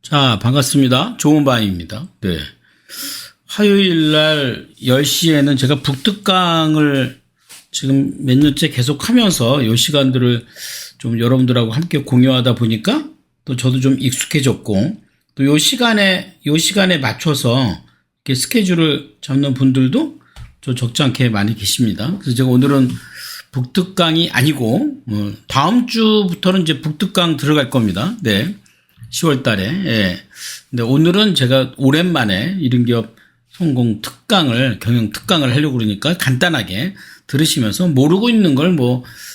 자, 반갑습니다. 좋은 밤입니다. 네. 화요일 날 10시에는 제가 북특강을 지금 몇 년째 계속 하면서 이 시간들을 좀 여러분들하고 함께 공유하다 보니까 또 저도 좀 익숙해졌고 또 이 시간에 맞춰서 이렇게 스케줄을 잡는 분들도 저 적지 않게 많이 계십니다. 그래서 제가 오늘은 북특강이 아니고 다음 주부터는 이제 북특강 들어갈 겁니다. 네. 10월 달에. 예. 근데 오늘은 제가 오랜만에 이른기업 성공 특강을, 경영 특강을 하려고 그러니까 간단하게 들으시면서 모르고 있는 걸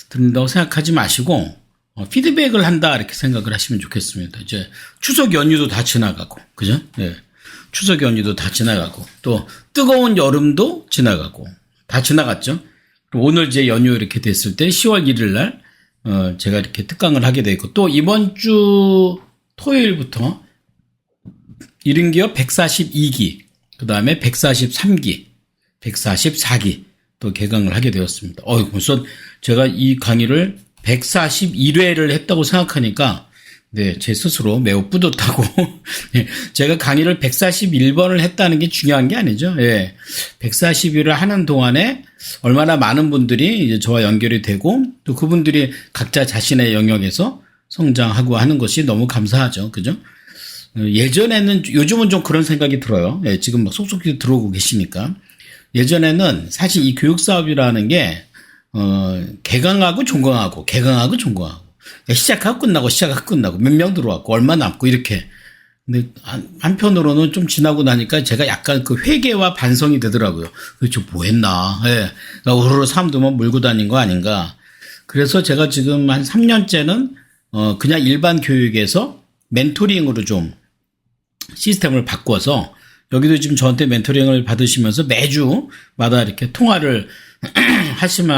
듣는다고 생각하지 마시고, 피드백을 한다, 이렇게 생각을 하시면 좋겠습니다. 이제 추석 연휴도 다 지나가고, 그죠? 예. 추석 연휴도 다 지나가고, 또 뜨거운 여름도 지나가고, 다 지나갔죠? 그럼 오늘 이제 연휴 이렇게 됐을 때 10월 1일 날, 제가 이렇게 특강을 하게 되고, 또 이번 주 토요일부터 이른기업 142기, 그 다음에 143기, 144기 또 개강을 하게 되었습니다. 벌써 제가 이 강의를 141회를 했다고 생각하니까 네, 제 스스로 매우 뿌듯하고 제가 강의를 141번을 했다는 게 중요한 게 아니죠. 예. 141을 하는 동안에 얼마나 많은 분들이 이제 저와 연결이 되고 또 그분들이 각자 자신의 영역에서 성장하고 하는 것이 너무 감사하죠. 그죠? 예전에는, 요즘은 좀 그런 생각이 들어요. 예, 지금 속속히 들어오고 계시니까. 예전에는 사실 이 교육사업이라는 게, 개강하고 종강하고, 개강하고 종강하고. 시작하고 끝나고, 몇 명 들어왔고, 얼마 남고, 이렇게. 근데 한편으로는 좀 지나고 나니까 제가 약간 그 회개와 반성이 되더라고요. 저 뭐 했나. 예. 나 오로로 사람들만 몰고 다닌 거 아닌가. 그래서 제가 지금 한 3년째는 그냥 일반 교육에서 멘토링으로 좀 시스템을 바꿔서 여기도 지금 저한테 멘토링을 받으시면서 매주마다 이렇게 통화를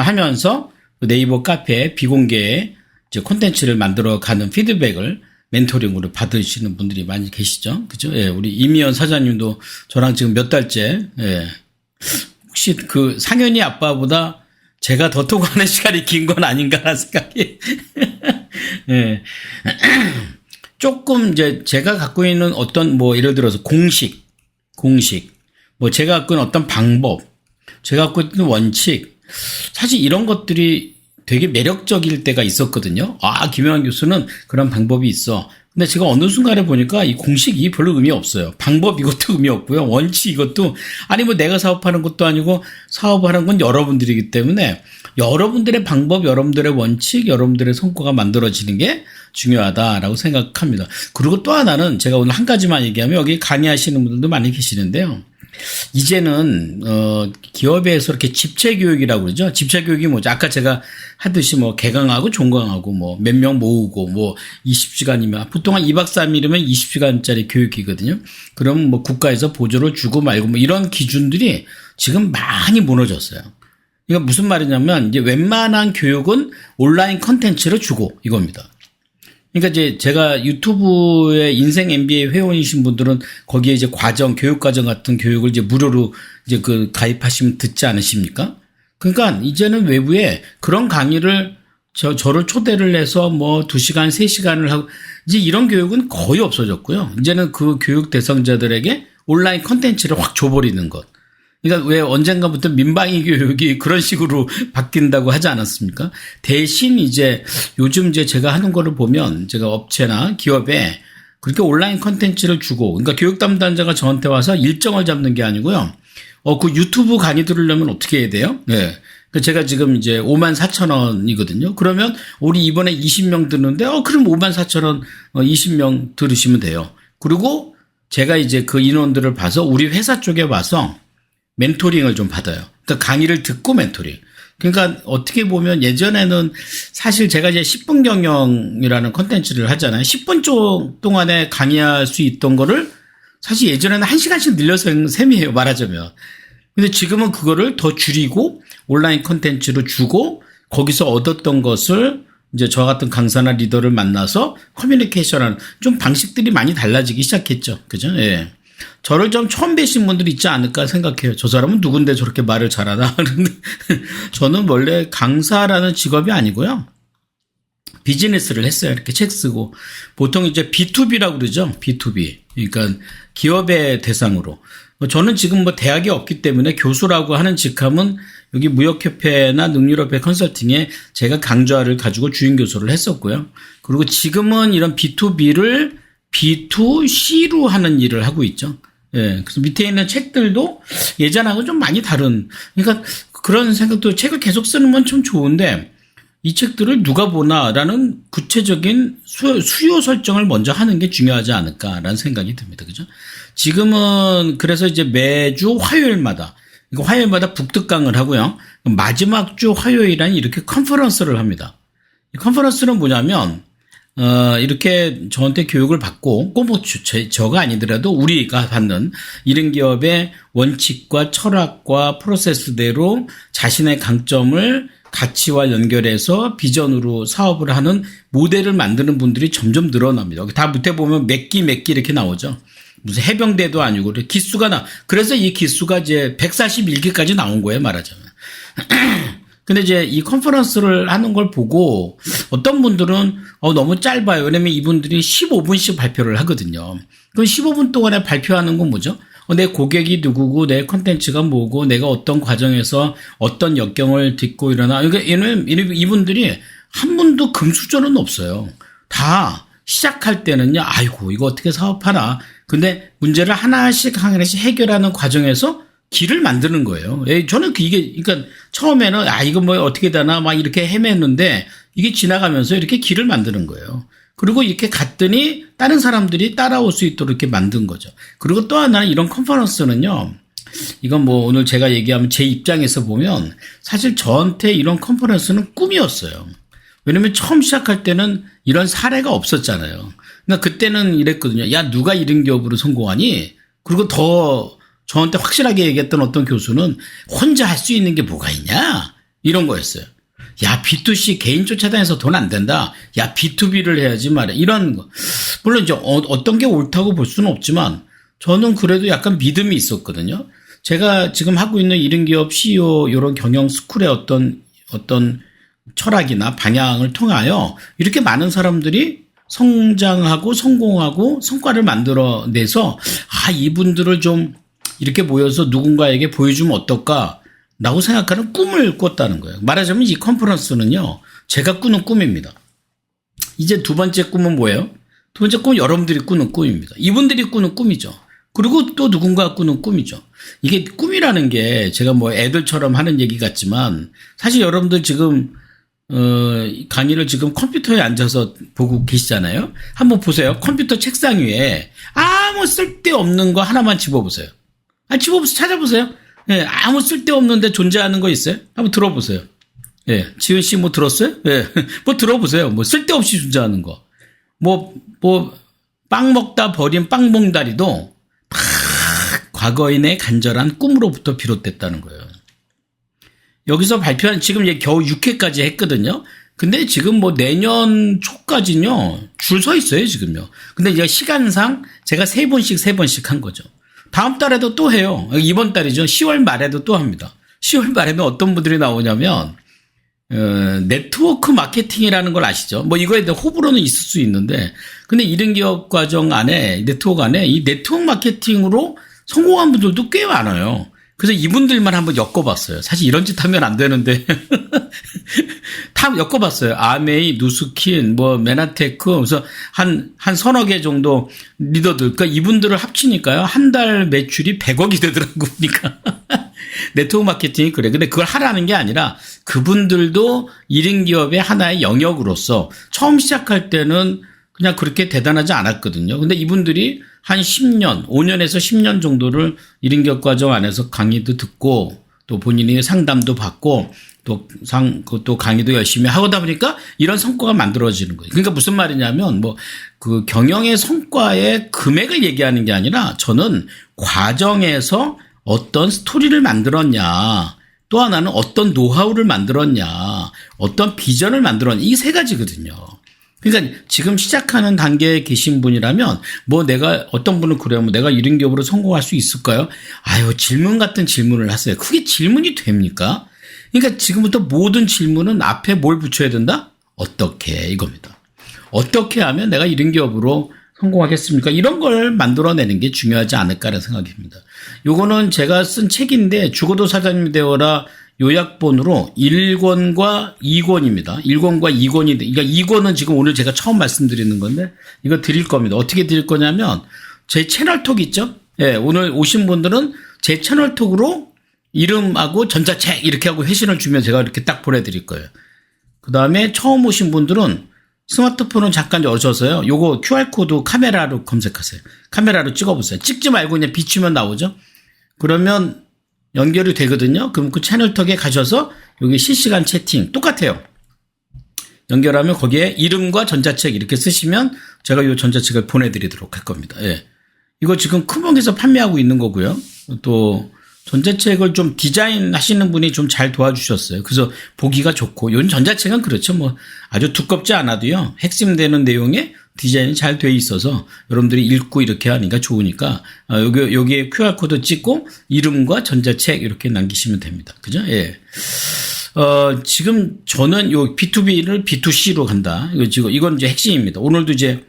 하면서 네이버 카페에 비공개의 이제 콘텐츠를 만들어 가는 피드백을 멘토링으로 받으시는 분들이 많이 계시죠. 그죠? 예, 우리 이미연 사장님도 저랑 지금 몇 달째, 예. 혹시 그 상현이 아빠보다 제가 더 통화하는 시간이 긴 건 아닌가라는 생각이. 예. 조금 이제 제가 갖고 있는 어떤 예를 들어서 공식, 제가 갖고 있는 어떤 방법, 제가 갖고 있는 원칙, 사실 이런 것들이 되게 매력적일 때가 있었거든요. 김영환 교수는 그런 방법이 있어. 근데 제가 어느 순간에 보니까 이 공식이 별로 의미 없어요. 방법 이것도 의미 없고요. 원칙 이것도, 내가 사업하는 것도 아니고 사업하는 건 여러분들이기 때문에 여러분들의 방법, 여러분들의 원칙, 여러분들의 성과가 만들어지는 게 중요하다라고 생각합니다. 그리고 또 하나는 제가 오늘 한 가지만 얘기하면 여기 강의하시는 분들도 많이 계시는데요. 이제는 기업에서 이렇게 집체교육이라고 그러죠. 집체교육이 뭐죠? 아까 제가 하듯이 개강하고 종강하고 몇 명 모으고 20시간이면 보통 한 2박 3일이면 20시간짜리 교육이거든요. 그럼 국가에서 보조를 주고 말고 이런 기준들이 지금 많이 무너졌어요. 이거 무슨 말이냐면 이제 웬만한 교육은 온라인 컨텐츠를 주고 이겁니다. 그러니까 이제 제가 유튜브에 인생 MBA 회원이신 분들은 거기에 이제 교육과정 같은 교육을 이제 무료로 이제 가입하시면 듣지 않으십니까? 그러니까 이제는 외부에 그런 강의를 저를 초대를 해서 2시간, 3시간을 하고 이제 이런 교육은 거의 없어졌고요. 이제는 그 교육 대상자들에게 온라인 컨텐츠를 확 줘버리는 것. 그러니까 왜 언젠가부터 민방위 교육이 그런 식으로 바뀐다고 하지 않았습니까? 대신 요즘 제가 하는 거를 보면 제가 업체나 기업에 그렇게 온라인 컨텐츠를 주고, 그러니까 교육 담당자가 저한테 와서 일정을 잡는 게 아니고요. 그 유튜브 강의 들으려면 어떻게 해야 돼요? 네. 제가 지금 54,000원이거든요. 그러면 우리 이번에 20명 듣는데, 그럼 54,000원 20명 들으시면 돼요. 그리고 제가 그 인원들을 봐서 우리 회사 쪽에 와서 멘토링을 좀 받아요. 그러니까 강의를 듣고 멘토링. 그러니까 어떻게 보면 예전에는 사실 제가 10분 경영이라는 컨텐츠를 하잖아요. 10분 동안에 강의할 수 있던 거를 사실 예전에는 1시간씩 늘려서 셈이에요, 말하자면. 근데 지금은 그거를 더 줄이고 온라인 컨텐츠로 주고 거기서 얻었던 것을 이제 저 같은 강사나 리더를 만나서 커뮤니케이션하는 좀 방식들이 많이 달라지기 시작했죠. 그죠? 예. 저를 좀 처음 뵈신 분들이 있지 않을까 생각해요. 저 사람은 누군데 저렇게 말을 잘하나? 저는 원래 강사라는 직업이 아니고요. 비즈니스를 했어요. 이렇게 책 쓰고. 보통 이제 B2B라고 그러죠. B2B. 그러니까 기업의 대상으로. 저는 지금 뭐 대학이 없기 때문에 교수라고 하는 직함은 여기 무역협회나 능률협회 컨설팅에 제가 강좌를 가지고 주임 교수를 했었고요. 그리고 지금은 이런 B2B를 B2C로 하는 일을 하고 있죠. 예. 그래서 밑에 있는 책들도 예전하고 좀 많이 다른, 그러니까 그런 생각도 책을 계속 쓰는 건 참 좋은데 이 책들을 누가 보나라는 구체적인 수요 설정을 먼저 하는 게 중요하지 않을까라는 생각이 듭니다. 그죠? 지금은 그래서 이제 매주 화요일마다 북특강을 하고요. 마지막 주 화요일에는 이렇게 컨퍼런스를 합니다. 이 컨퍼런스는 뭐냐면 이렇게 저한테 교육을 받고 꼭 뭐 저가 아니더라도 우리가 받는 이런 기업의 원칙과 철학과 프로세스대로 자신의 강점을 가치와 연결해서 비전으로 사업을 하는 모델을 만드는 분들이 점점 늘어납니다. 다 밑에 보면 몇 기 이렇게 나오죠. 무슨 해병대도 아니고 기수가 그래서 이 기수가 이제 141기까지 나온 거예요, 말하자면. 근데 이제 이 컨퍼런스를 하는 걸 보고 어떤 분들은 너무 짧아요. 왜냐면 이분들이 15분씩 발표를 하거든요. 그럼 15분 동안에 발표하는 건 뭐죠? 내 고객이 누구고 내 콘텐츠가 뭐고 내가 어떤 과정에서 어떤 역경을 딛고 일어나. 그러니까 이분들이 한 분도 금수저는 없어요. 다 시작할 때는요. 아이고 이거 어떻게 사업하나. 근데 문제를 하나씩 해결하는 과정에서 길을 만드는 거예요. 저는 그러니까 처음에는 이거 뭐 어떻게 되나 막 이렇게 헤맸는데 이게 지나가면서 이렇게 길을 만드는 거예요. 그리고 이렇게 갔더니 다른 사람들이 따라올 수 있도록 이렇게 만든 거죠. 그리고 또 하나는 이런 컨퍼런스는요. 이건 뭐 오늘 제가 얘기하면 제 입장에서 보면 사실 저한테 이런 컨퍼런스는 꿈이었어요. 왜냐면 처음 시작할 때는 이런 사례가 없었잖아요. 그러니까 그때는 이랬거든요. 야, 누가 이런 기업으로 성공하니? 그리고 더 저한테 확실하게 얘기했던 어떤 교수는 혼자 할 수 있는 게 뭐가 있냐? 이런 거였어요. 야, B2C 개인 쫓아다녀서 돈 안 된다. 야, B2B를 해야지 말이야. 이런 거. 물론 이제 어떤 게 옳다고 볼 수는 없지만 저는 그래도 약간 믿음이 있었거든요. 제가 지금 하고 있는 이런 기업 CEO 이런 경영 스쿨의 어떤 철학이나 방향을 통하여 이렇게 많은 사람들이 성장하고 성공하고 성과를 만들어내서 이분들을 좀 이렇게 모여서 누군가에게 보여주면 어떨까? 라고 생각하는 꿈을 꿨다는 거예요. 말하자면 이 컨퍼런스는요. 제가 꾸는 꿈입니다. 이제 두 번째 꿈은 뭐예요? 두 번째 꿈은 여러분들이 꾸는 꿈입니다. 이분들이 꾸는 꿈이죠. 그리고 또 누군가 꾸는 꿈이죠. 이게 꿈이라는 게 제가 뭐 애들처럼 하는 얘기 같지만 사실 여러분들 지금 강의를 지금 컴퓨터에 앉아서 보고 계시잖아요. 한번 보세요. 컴퓨터 책상 위에 아무 쓸데없는 거 하나만 집어보세요. 집어보세요. 찾아보세요. 예, 아무 쓸데없는데 존재하는 거 있어요? 한번 들어보세요. 예, 지은 씨 뭐 들었어요? 예, 뭐 들어보세요. 뭐 쓸데없이 존재하는 거. 빵 먹다 버린 빵봉다리도 다 과거인의 간절한 꿈으로부터 비롯됐다는 거예요. 여기서 발표한 지금 겨우 6회까지 했거든요. 근데 지금 뭐 내년 초까지는요, 줄 서 있어요, 지금요. 근데 이제 시간상 제가 3번씩 한 거죠. 다음 달에도 또 해요. 이번 달이죠. 10월 말에도 또 합니다. 10월 말에는 어떤 분들이 나오냐면, 네트워크 마케팅이라는 걸 아시죠? 뭐 이거에 대해 호불호는 있을 수 있는데, 근데 이른 기업 과정 안에, 네트워크 안에 이 네트워크 마케팅으로 성공한 분들도 꽤 많아요. 그래서 이분들만 한번 엮어봤어요. 사실 이런 짓 하면 안 되는데. 다 엮어봤어요. 아메이, 누스킨, 메나테크. 그래서 한 서너 개 정도 리더들. 그러니까 이분들을 합치니까요. 한 달 매출이 100억이 되더라고, 보니까. 네트워크 마케팅이 그래. 근데 그걸 하라는 게 아니라 그분들도 1인 기업의 하나의 영역으로서 처음 시작할 때는 그냥 그렇게 대단하지 않았거든요. 근데 이분들이 한 10년, 5년에서 10년 정도를 1인 기업 과정 안에서 강의도 듣고 또 본인이 상담도 받고 또 강의도 열심히 하다 보니까 이런 성과가 만들어지는 거예요. 그러니까 무슨 말이냐면 그 경영의 성과의 금액을 얘기하는 게 아니라 저는 과정에서 어떤 스토리를 만들었냐, 또 하나는 어떤 노하우를 만들었냐, 어떤 비전을 만들었냐, 이 세 가지거든요. 그러니까 지금 시작하는 단계에 계신 분이라면 내가 어떤 분은 그래요. 내가 이런 기업으로 성공할 수 있을까요? 질문 같은 질문을 하세요. 그게 질문이 됩니까? 그러니까 지금부터 모든 질문은 앞에 뭘 붙여야 된다? 어떻게 이겁니다. 어떻게 하면 내가 1인 기업으로 성공하겠습니까? 이런 걸 만들어내는 게 중요하지 않을까라는 생각입니다. 요거는 제가 쓴 책인데 죽어도 사장님이 되어라 요약본으로 1권과 2권입니다. 1권과 2권이, 그러니까 2권은 지금 오늘 제가 처음 말씀드리는 건데 이거 드릴 겁니다. 어떻게 드릴 거냐면 제 채널톡 있죠? 예, 오늘 오신 분들은 제 채널톡으로 이름하고 전자책 이렇게 하고 회신을 주면 제가 이렇게 딱 보내드릴 거예요. 그 다음에 처음 오신 분들은 스마트폰은 잠깐 열어줘서요. 요거 QR코드 카메라로 검색하세요. 카메라로 찍어보세요. 찍지 말고 그냥 비추면 나오죠. 그러면 연결이 되거든요. 그럼 그 채널톡에 가셔서 여기 실시간 채팅 똑같아요. 연결하면 거기에 이름과 전자책 이렇게 쓰시면 제가 요 전자책을 보내드리도록 할 겁니다. 예. 이거 지금 크봉에서 판매하고 있는 거고요. 또 전자책을 좀 디자인 하시는 분이 좀 잘 도와주셨어요. 그래서 보기가 좋고, 요즘 전자책은 그렇죠. 뭐 아주 두껍지 않아도요. 핵심되는 내용에 디자인이 잘 돼 있어서 여러분들이 읽고 이렇게 하니까 좋으니까, 여기에 QR코드 찍고 이름과 전자책 이렇게 남기시면 됩니다. 그죠? 예. 지금 저는 요 B2B를 B2C로 간다. 이건 이제 핵심입니다. 오늘도 이제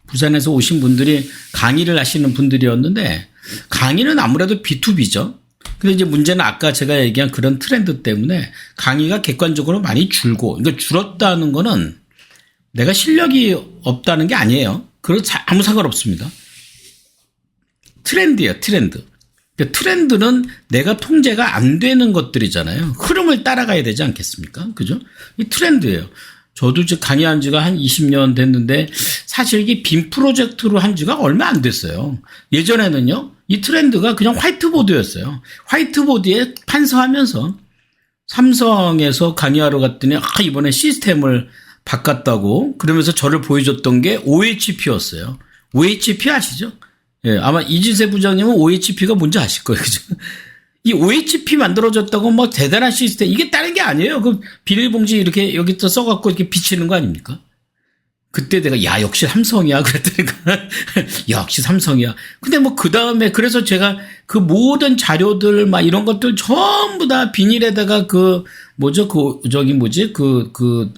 부산에서 오신 분들이 강의를 하시는 분들이었는데, 강의는 아무래도 B2B죠. 근데 이제 문제는 아까 제가 얘기한 그런 트렌드 때문에 강의가 객관적으로 많이 줄고, 그러니까 줄었다는 거는 내가 실력이 없다는 게 아니에요. 그건 아무 상관없습니다. 트렌드예요, 트렌드. 그러니까 트렌드는 내가 통제가 안 되는 것들이잖아요. 흐름을 따라가야 되지 않겠습니까? 그죠? 이 트렌드예요. 저도 이제 강의한 지가 한 20년 됐는데 사실 이게 빔 프로젝트로 한 지가 얼마 안 됐어요. 예전에는요, 이 트렌드가 그냥 화이트보드였어요. 화이트보드에 판서하면서 삼성에서 강의하러 갔더니 이번에 시스템을 바꿨다고 그러면서 저를 보여줬던 게 OHP였어요. OHP 아시죠? 예, 아마 이진세 부장님은 OHP가 뭔지 아실 거예요. 그죠? 이 OHP 만들어졌다고 뭐 대단한 시스템, 이게 다른 게 아니에요. 그 비닐봉지 이렇게 여기서 써갖고 이렇게 비치는 거 아닙니까? 그때 내가 야 역시 삼성이야 그랬더니 역시 삼성이야. 근데 뭐 그 다음에 그래서 제가 그 모든 자료들 막 이런 것들 전부 다 비닐에다가 그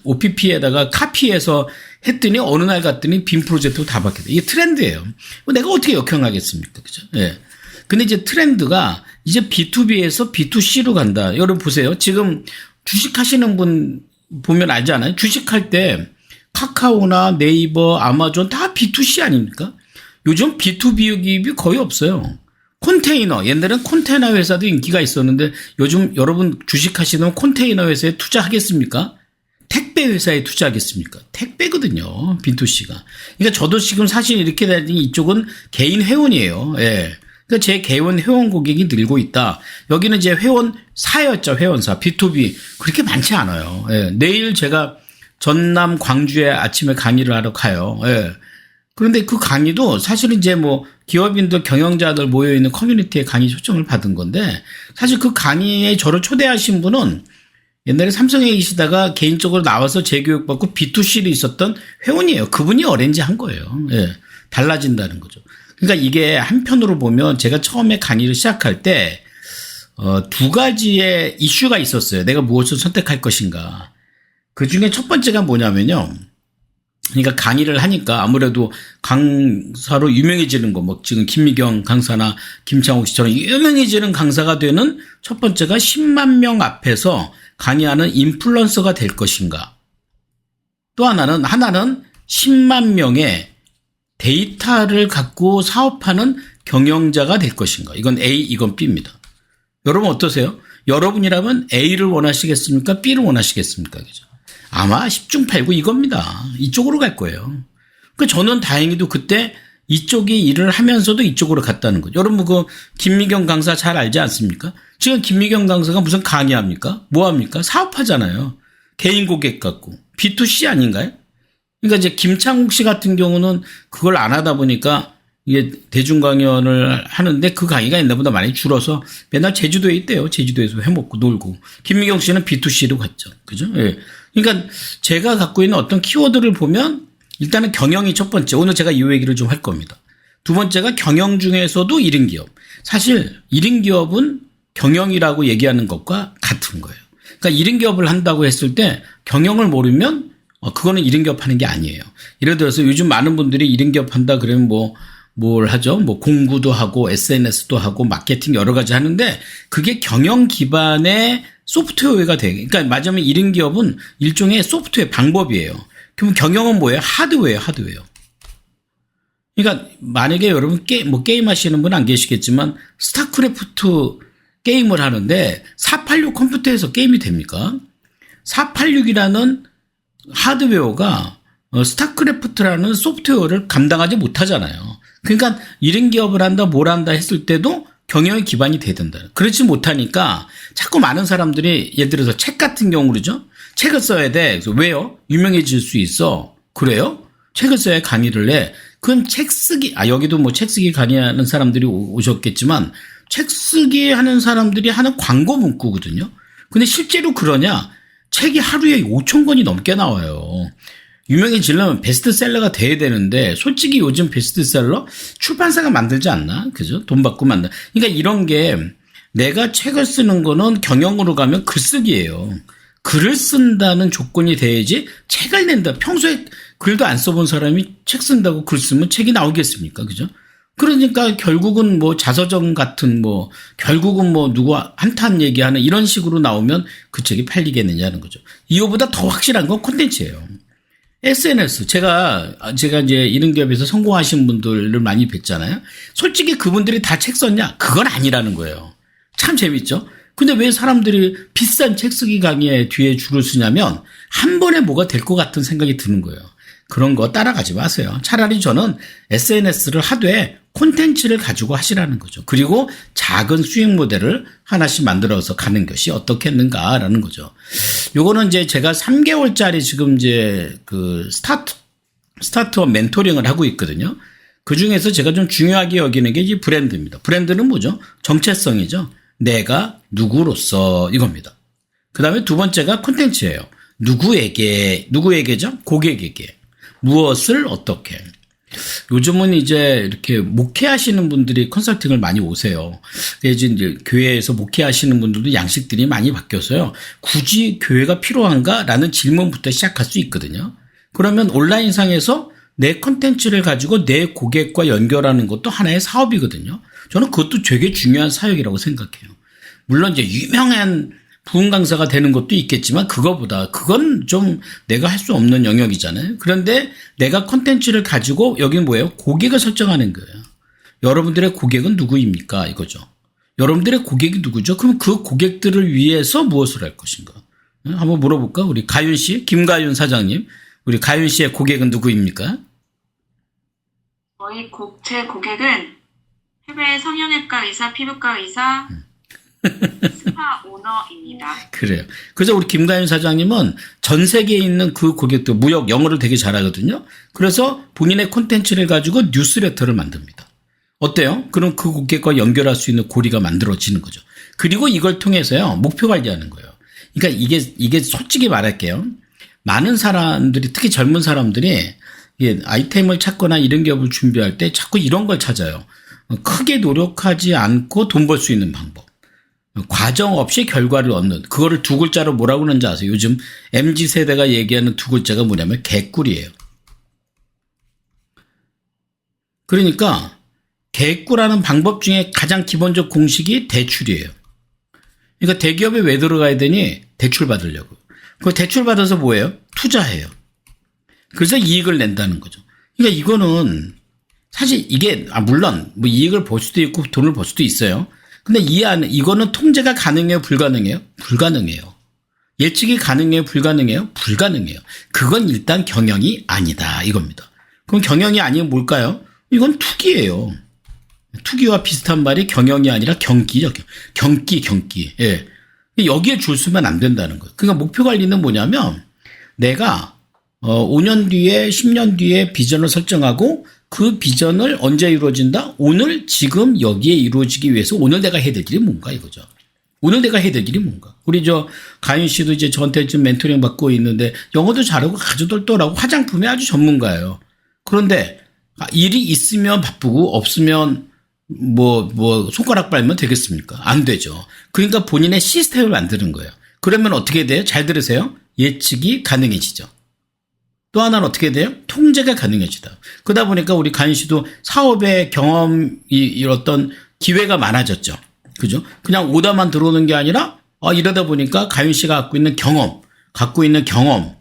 OPP에다가 카피해서 했더니 어느 날 갔더니 빔 프로젝트로 다 바뀌었다. 이게 트렌드예요. 내가 어떻게 역행하겠습니까? 그죠? 예. 근데 이제 트렌드가 이제 B2B에서 B2C로 간다. 여러분 보세요. 지금 주식 하시는 분 보면 알지 않아요? 주식할 때 카카오나 네이버, 아마존 다 B2C 아닙니까? 요즘 B2B 기업이 거의 없어요. 컨테이너, 옛날엔 컨테이너 회사도 인기가 있었는데 요즘 여러분 주식하시는 컨테이너 회사에 투자하겠습니까? 택배 회사에 투자하겠습니까? 택배거든요. B2C가. 그러니까 저도 지금 사실 이렇게 되니 이쪽은 개인 회원이에요. 예. 그러니까 제 개인 회원 고객이 늘고 있다. 여기는 이제 회원사였죠. 회원사. B2B. 그렇게 많지 않아요. 예. 내일 제가 전남 광주에 아침에 강의를 하러 가요. 예. 그런데 그 강의도 사실은 이제 뭐 기업인들 경영자들 모여있는 커뮤니티에 강의 초청을 받은 건데 사실 그 강의에 저를 초대하신 분은 옛날에 삼성에 계시다가 개인적으로 나와서 재교육받고 B2C로 있었던 회원이에요. 그분이 어레인지 한 거예요. 예. 달라진다는 거죠. 그러니까 이게 한편으로 보면 제가 처음에 강의를 시작할 때, 두 가지의 이슈가 있었어요. 내가 무엇을 선택할 것인가. 그 중에 첫 번째가 뭐냐면요. 그러니까 강의를 하니까 아무래도 강사로 유명해지는 거, 뭐 지금 김미경 강사나 김창옥 씨처럼 유명해지는 강사가 되는 첫 번째가 10만 명 앞에서 강의하는 인플루언서가 될 것인가. 또 하나는 10만 명의 데이터를 갖고 사업하는 경영자가 될 것인가. 이건 A, 이건 B입니다. 여러분 어떠세요? 여러분이라면 A를 원하시겠습니까? B를 원하시겠습니까? 그죠? 아마 10중 8구 이겁니다. 이쪽으로 갈 거예요. 그러니까 저는 다행히도 그때 이쪽이 일을 하면서도 이쪽으로 갔다는 거죠. 여러분 그 김미경 강사 잘 알지 않습니까? 지금 김미경 강사가 무슨 강의합니까? 뭐 합니까? 사업하잖아요. 개인 고객 갖고. B2C 아닌가요? 그러니까 이제 김창국 씨 같은 경우는 그걸 안 하다 보니까 이게 대중 강연을 하는데 그 강의가 옛날보다 많이 줄어서 맨날 제주도에 있대요. 제주도에서 해먹고 놀고. 김미경 씨는 B2C로 갔죠. 그죠? 예. 그러니까 제가 갖고 있는 어떤 키워드를 보면 일단은 경영이 첫 번째. 오늘 제가 이 얘기를 좀 할 겁니다. 두 번째가 경영 중에서도 1인 기업. 사실 1인 기업은 경영이라고 얘기하는 것과 같은 거예요. 그러니까 1인 기업을 한다고 했을 때 경영을 모르면 그거는 1인 기업하는 게 아니에요. 예를 들어서 요즘 많은 분들이 1인 기업한다 그러면 뭘 하죠? 공구도 하고 SNS도 하고 마케팅 여러 가지 하는데 그게 경영 기반의 소프트웨어가 돼. 그러니까 맞으면 1인 기업은 일종의 소프트웨어 방법이에요. 그럼 경영은 뭐예요? 하드웨어. 그러니까 만약에 여러분 게임 하시는 분 안 계시겠지만 스타크래프트 게임을 하는데 486 컴퓨터에서 게임이 됩니까? 486이라는 하드웨어가 스타크래프트라는 소프트웨어를 감당하지 못하잖아요. 그러니까 1인 기업을 한다 뭘 한다 했을 때도 경영의 기반이 돼야 된다. 그렇지 못하니까 자꾸 많은 사람들이 예를 들어서 책 같은 경우 그러죠. 책을 써야 돼. 그래서 왜요? 유명해질 수 있어. 그래요? 책을 써야 강의를 해. 그건 책 쓰기, 여기도 책 쓰기 강의하는 사람들이 오셨겠지만 책 쓰기 하는 사람들이 하는 광고 문구거든요. 근데 실제로 그러냐? 책이 하루에 5,000권이 넘게 나와요. 유명해지려면 베스트셀러가 돼야 되는데 솔직히 요즘 베스트셀러 출판사가 만들지 않나? 그죠? 돈 받고 만든. 그러니까 이런 게 내가 책을 쓰는 거는 경영으로 가면 글쓰기예요. 글을 쓴다는 조건이 돼야지 책을 낸다. 평소에 글도 안 써본 사람이 책 쓴다고 글 쓰면 책이 나오겠습니까? 그죠? 그러니까 결국은 자서전 같은 결국은 누구 한탄 얘기하는 이런 식으로 나오면 그 책이 팔리겠느냐는 거죠. 이거보다 더 확실한 건 콘텐츠예요. SNS. 제가 이제 1인 기업에서 성공하신 분들을 많이 뵀잖아요. 솔직히 그분들이 다 책 썼냐? 그건 아니라는 거예요. 참 재밌죠? 근데 왜 사람들이 비싼 책 쓰기 강의에 뒤에 줄을 서냐면 한 번에 뭐가 될 것 같은 생각이 드는 거예요. 그런 거 따라가지 마세요. 차라리 저는 SNS를 하되 콘텐츠를 가지고 하시라는 거죠. 그리고 작은 수익 모델을 하나씩 만들어서 가는 것이 어떻겠는가라는 거죠. 요거는 이제 제가 3개월짜리 지금 이제 그 스타트업 멘토링을 하고 있거든요. 그 중에서 제가 좀 중요하게 여기는 게 이 브랜드입니다. 브랜드는 뭐죠? 정체성이죠. 내가 누구로서 이겁니다. 그 다음에 두 번째가 콘텐츠예요. 누구에게죠? 고객에게. 무엇을 어떻게. 요즘은 이제 이렇게 목회하시는 분들이 컨설팅을 많이 오세요. 이제 교회에서 목회하시는 분들도 양식들이 많이 바뀌어서요. 굳이 교회가 필요한가라는 질문부터 시작할 수 있거든요. 그러면 온라인상에서 내 컨텐츠를 가지고 내 고객과 연결하는 것도 하나의 사업이거든요. 저는 그것도 되게 중요한 사역이라고 생각해요. 물론 이제 유명한 부흥 강사가 되는 것도 있겠지만 그건 좀 내가 할 수 없는 영역이잖아요. 그런데 내가 컨텐츠를 가지고 여기는 뭐예요? 고객을 설정하는 거예요. 여러분들의 고객은 누구입니까? 이거죠. 여러분들의 고객이 누구죠? 그럼 그 고객들을 위해서 무엇을 할 것인가? 한번 물어볼까? 우리 가윤 씨, 김가윤 사장님. 우리 가윤 씨의 고객은 누구입니까? 제 고객은 해외 성형외과 의사, 피부과 의사, 스파 오너입니다. 그래요. 그래서 우리 김가윤 사장님은 전 세계에 있는 그 고객들, 무역, 영어를 되게 잘하거든요. 그래서 본인의 콘텐츠를 가지고 뉴스레터를 만듭니다. 어때요? 그럼 그 고객과 연결할 수 있는 고리가 만들어지는 거죠. 그리고 이걸 통해서요, 목표 관리하는 거예요. 그러니까 이게 솔직히 말할게요. 많은 사람들이, 특히 젊은 사람들이 아이템을 찾거나 이런 기업을 준비할 때 자꾸 이런 걸 찾아요. 크게 노력하지 않고 돈 벌 수 있는 방법. 과정 없이 결과를 얻는, 그거를 두 글자로 뭐라고 하는지 아세요? 요즘 MZ세대가 얘기하는 두 글자가 뭐냐면 개꿀이에요. 그러니까 개꿀하는 방법 중에 가장 기본적 공식이 대출이에요. 그러니까 대기업에 왜 들어가야 되니? 대출 받으려고. 그 대출 받아서 뭐예요? 투자해요. 그래서 이익을 낸다는 거죠. 그러니까 이거는 사실 이게 물론 이익을 볼 수도 있고 돈을 벌 수도 있어요. 근데 이거는 통제가 가능해요? 불가능해요? 불가능해요. 예측이 가능해요? 불가능해요? 불가능해요. 그건 일단 경영이 아니다 이겁니다. 그럼 경영이 아니면 뭘까요? 이건 투기예요. 투기와 비슷한 말이 경영이 아니라 경기죠. 경기. 예. 여기에 줄 서면 안 된다는 거예요. 그러니까 목표 관리는 뭐냐면 내가 5년 뒤에 10년 뒤에 비전을 설정하고 그 비전을 언제 이루어진다? 오늘 지금 여기에 이루어지기 위해서 오늘 내가 해야 될 일이 뭔가 이거죠. 오늘 내가 해야 될 일이 뭔가. 우리 가윤 씨도 이제 저한테 좀 멘토링 받고 있는데 영어도 잘하고 아주 똘똘하고 화장품에 아주 전문가예요. 그런데 일이 있으면 바쁘고 없으면 손가락 빨면 되겠습니까? 안 되죠. 그러니까 본인의 시스템을 만드는 거예요. 그러면 어떻게 돼요? 잘 들으세요. 예측이 가능해지죠. 또 하나는 어떻게 돼요? 통제가 가능해지다. 그러다 보니까 우리 가인 씨도 사업의 경험이 어떤 기회가 많아졌죠. 그죠? 그냥 오다만 들어오는 게 아니라 이러다 보니까 가인 씨가 갖고 있는 경험,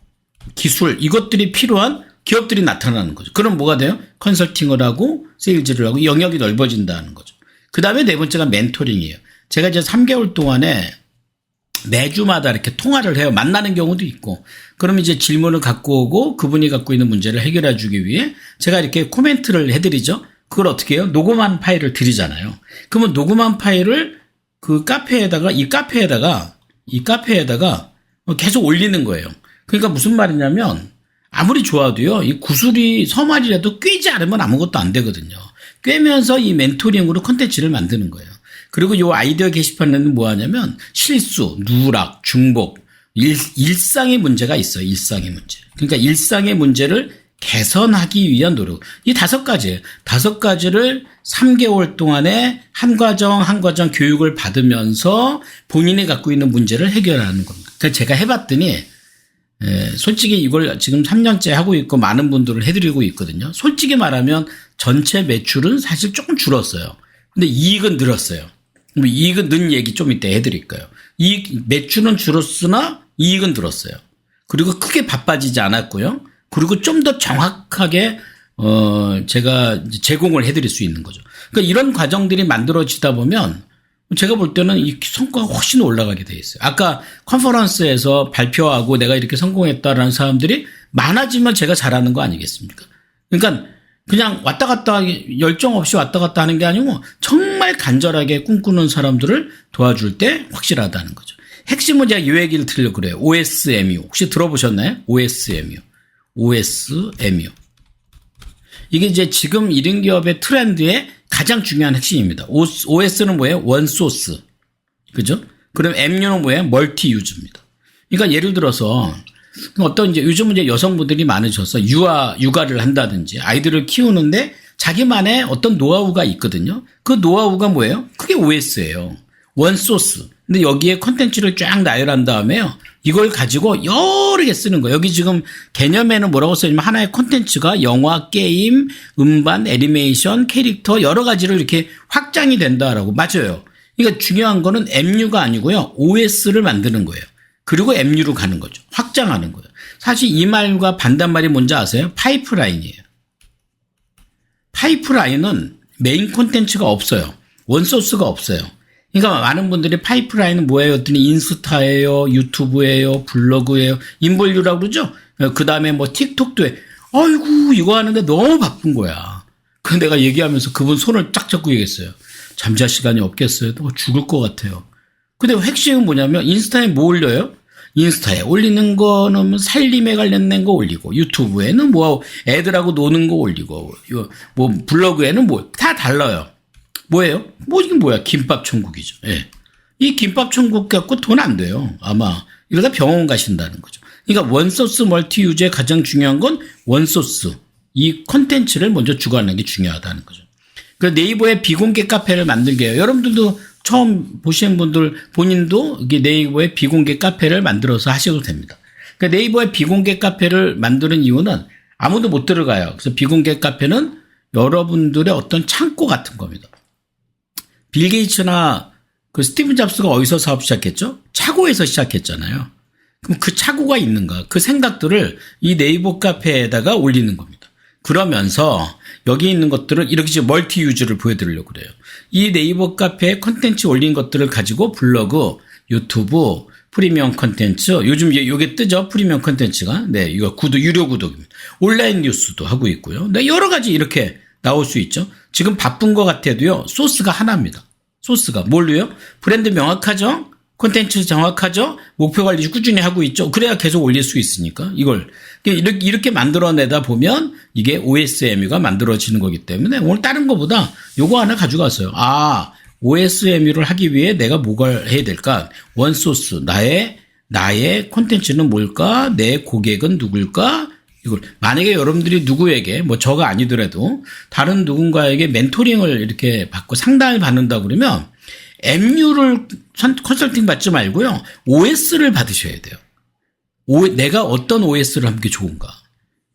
기술 이것들이 필요한 기업들이 나타나는 거죠. 그럼 뭐가 돼요? 컨설팅을 하고 세일즈를 하고 영역이 넓어진다는 거죠. 그 다음에 네 번째가 멘토링이에요. 제가 이제 3개월 동안에 매주마다 이렇게 통화를 해요. 만나는 경우도 있고. 그럼 이제 질문을 갖고 오고 그분이 갖고 있는 문제를 해결해 주기 위해 제가 이렇게 코멘트를 해드리죠. 그걸 어떻게 해요? 녹음한 파일을 드리잖아요. 그러면 녹음한 파일을 그 카페에다가 계속 올리는 거예요. 그러니까 무슨 말이냐면 아무리 좋아도요, 이 구슬이 서말이라도 꿰지 않으면 아무것도 안 되거든요. 꿰면서 이 멘토링으로 콘텐츠를 만드는 거예요. 그리고 이 아이디어 게시판에는 뭐 하냐면 실수, 누락, 중복, 일상의 문제가 있어요. 일상의 문제. 그러니까 일상의 문제를 개선하기 위한 노력. 이 5가지예요. 5가지를 3개월 동안에 한 과정 교육을 받으면서 본인이 갖고 있는 문제를 해결하는 겁니다. 그러니까 제가 해봤더니 솔직히 이걸 지금 3년째 하고 있고 많은 분들을 해드리고 있거든요. 솔직히 말하면 전체 매출은 사실 조금 줄었어요. 근데 이익은 늘었어요. 이익은 는 얘기 좀 이따 해드릴 거예요. 매출은 줄었으나 이익은 늘었어요. 그리고 크게 바빠지지 않았고요. 그리고 좀 더 정확하게 제가 제공을 해드릴 수 있는 거죠. 그러니까 이런 과정들이 만들어지다 보면 제가 볼 때는 이 성과가 훨씬 올라가게 돼 있어요. 아까 컨퍼런스에서 발표하고 내가 이렇게 성공했다라는 사람들이 많아지면 제가 잘하는 거 아니겠습니까? 그러니까 그냥 왔다 갔다 열정 없이 왔다 갔다 하는 게 아니고 정말 간절하게 꿈꾸는 사람들을 도와줄 때 확실하다는 거죠. 핵심은 제가 이 얘기를 드리려고 그래요. OSMU. 혹시 들어보셨나요? OSMU. 이게 이제 지금 1인 기업의 트렌드의 가장 중요한 핵심입니다. OS는 뭐예요? 원소스. 그죠? 그럼 MU는 뭐예요? 멀티 유즈입니다. 그러니까 예를 들어서 어떤 이제 요즘은 이제 여성분들이 많으셔서 육아를 한다든지 아이들을 키우는데 자기만의 어떤 노하우가 있거든요. 그 노하우가 뭐예요? 그게 OS예요. 원소스. 근데 여기에 콘텐츠를 쫙 나열한 다음에요. 이걸 가지고 여러 개 쓰는 거예요. 여기 지금 개념에는 뭐라고 써있냐면 하나의 콘텐츠가 영화, 게임, 음반, 애니메이션, 캐릭터 여러 가지로 이렇게 확장이 된다라고. 맞아요. 그러니까 중요한 거는 MU가 아니고요. OS를 만드는 거예요. 그리고 MU로 가는 거죠. 확장하는 거예요. 사실 이 말과 반대말이 뭔지 아세요? 파이프라인이에요. 파이프라인은 메인 콘텐츠가 없어요. 원소스가 없어요. 그러니까 많은 분들이 파이프라인은 뭐예요? 했더니 인스타예요, 유튜브예요, 블로그예요, 인볼류라고 그러죠? 그 다음에 뭐 틱톡도 해. 아이고, 이거 하는데 너무 바쁜 거야. 그래서 내가 얘기하면서 그분 손을 쫙 잡고 얘기했어요. 잠잘 시간이 없겠어요. 죽을 것 같아요. 근데 핵심은 뭐냐면 인스타에 뭐 올려요? 인스타에 올리는 거는 살림에 관련된 거 올리고, 유튜브에는 뭐 애들하고 노는 거 올리고, 뭐 블로그에는 뭐 다 달라요. 뭐예요? 이게 뭐야? 김밥 천국이죠. 예. 이 김밥 천국 갖고 돈 안 돼요. 아마 이러다 병원 가신다는 거죠. 그러니까 원소스 멀티 유즈의 가장 중요한 건 원소스. 이 콘텐츠를 먼저 주관하는 게 중요하다는 거죠. 그 네이버에 비공개 카페를 만들게 해요. 여러분들도 처음 보시는 분들 본인도 이게 네이버에 비공개 카페를 만들어서 하셔도 됩니다. 그러니까 네이버에 비공개 카페를 만드는 이유는 아무도 못 들어가요. 그래서 비공개 카페는 여러분들의 어떤 창고 같은 겁니다. 빌 게이츠나 그 스티븐 잡스가 어디서 사업 시작했죠? 차고에서 시작했잖아요. 그럼 그 차고가 있는가? 그 생각들을 이 네이버 카페에다가 올리는 겁니다. 그러면서 여기 있는 것들을 이렇게 지금 멀티 유즈를 보여드리려고 그래요. 이 네이버 카페에 콘텐츠 올린 것들을 가지고 블로그, 유튜브, 프리미엄 콘텐츠, 요즘 이게 뜨죠? 프리미엄 콘텐츠가. 네, 이거 유료 구독입니다. 온라인 뉴스도 하고 있고요. 네, 여러 가지 이렇게 나올 수 있죠. 지금 바쁜 것 같아도요, 소스가 하나입니다. 소스가 뭘로요? 브랜드 명확하죠? 콘텐츠 정확하죠? 목표 관리 꾸준히 하고 있죠? 그래야 계속 올릴 수 있으니까 이걸 이렇게 만들어내다 보면 이게 OSMU가 만들어지는 거기 때문에 오늘 다른 거보다 요거 하나 가져갔어요. OSMU를 하기 위해 내가 뭐가 해야 될까? 원소스, 나의 콘텐츠는 뭘까? 내 고객은 누굴까? 이걸 만약에 여러분들이 누구에게 뭐 저가 아니더라도 다른 누군가에게 멘토링을 이렇게 받고 상담을 받는다 그러면 MU를 컨설팅 받지 말고요. OS를 받으셔야 돼요. 내가 어떤 OS를 하는 게 좋은가.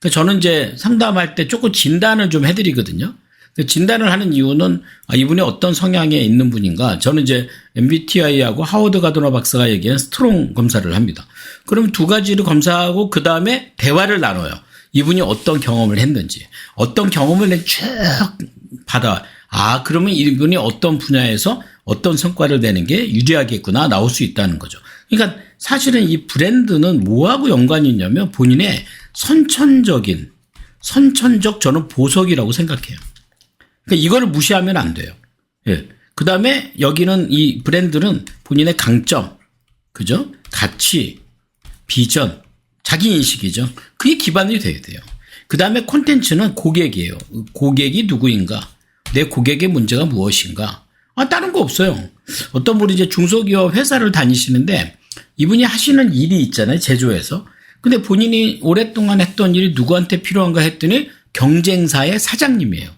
그러니까 저는 이제 상담할 때 조금 진단을 좀 해드리거든요. 그 진단을 하는 이유는 이분이 어떤 성향에 있는 분인가. 저는 이제 MBTI하고 하워드 가드너 박사가 얘기한 스트롱 검사를 합니다. 그럼 두 가지를 검사하고 그 다음에 대화를 나눠요. 이분이 어떤 경험을 했는지, 어떤 경험을 쭉 받아. 그러면 이분이 어떤 분야에서 어떤 성과를 내는 게 유리하겠구나 나올 수 있다는 거죠. 그러니까 사실은 이 브랜드는 뭐하고 연관이 있냐면 본인의 선천적 저는 보석이라고 생각해요. 그러니까 이거를 무시하면 안 돼요. 예. 그 다음에 여기는 이 브랜드는 본인의 강점, 그죠? 가치, 비전, 자기 인식이죠. 그게 기반이 돼야 돼요. 그 다음에 콘텐츠는 고객이에요. 고객이 누구인가? 내 고객의 문제가 무엇인가? 다른 거 없어요. 어떤 분이 이제 중소기업 회사를 다니시는데 이분이 하시는 일이 있잖아요. 제조해서. 근데 본인이 오랫동안 했던 일이 누구한테 필요한가 했더니 경쟁사의 사장님이에요.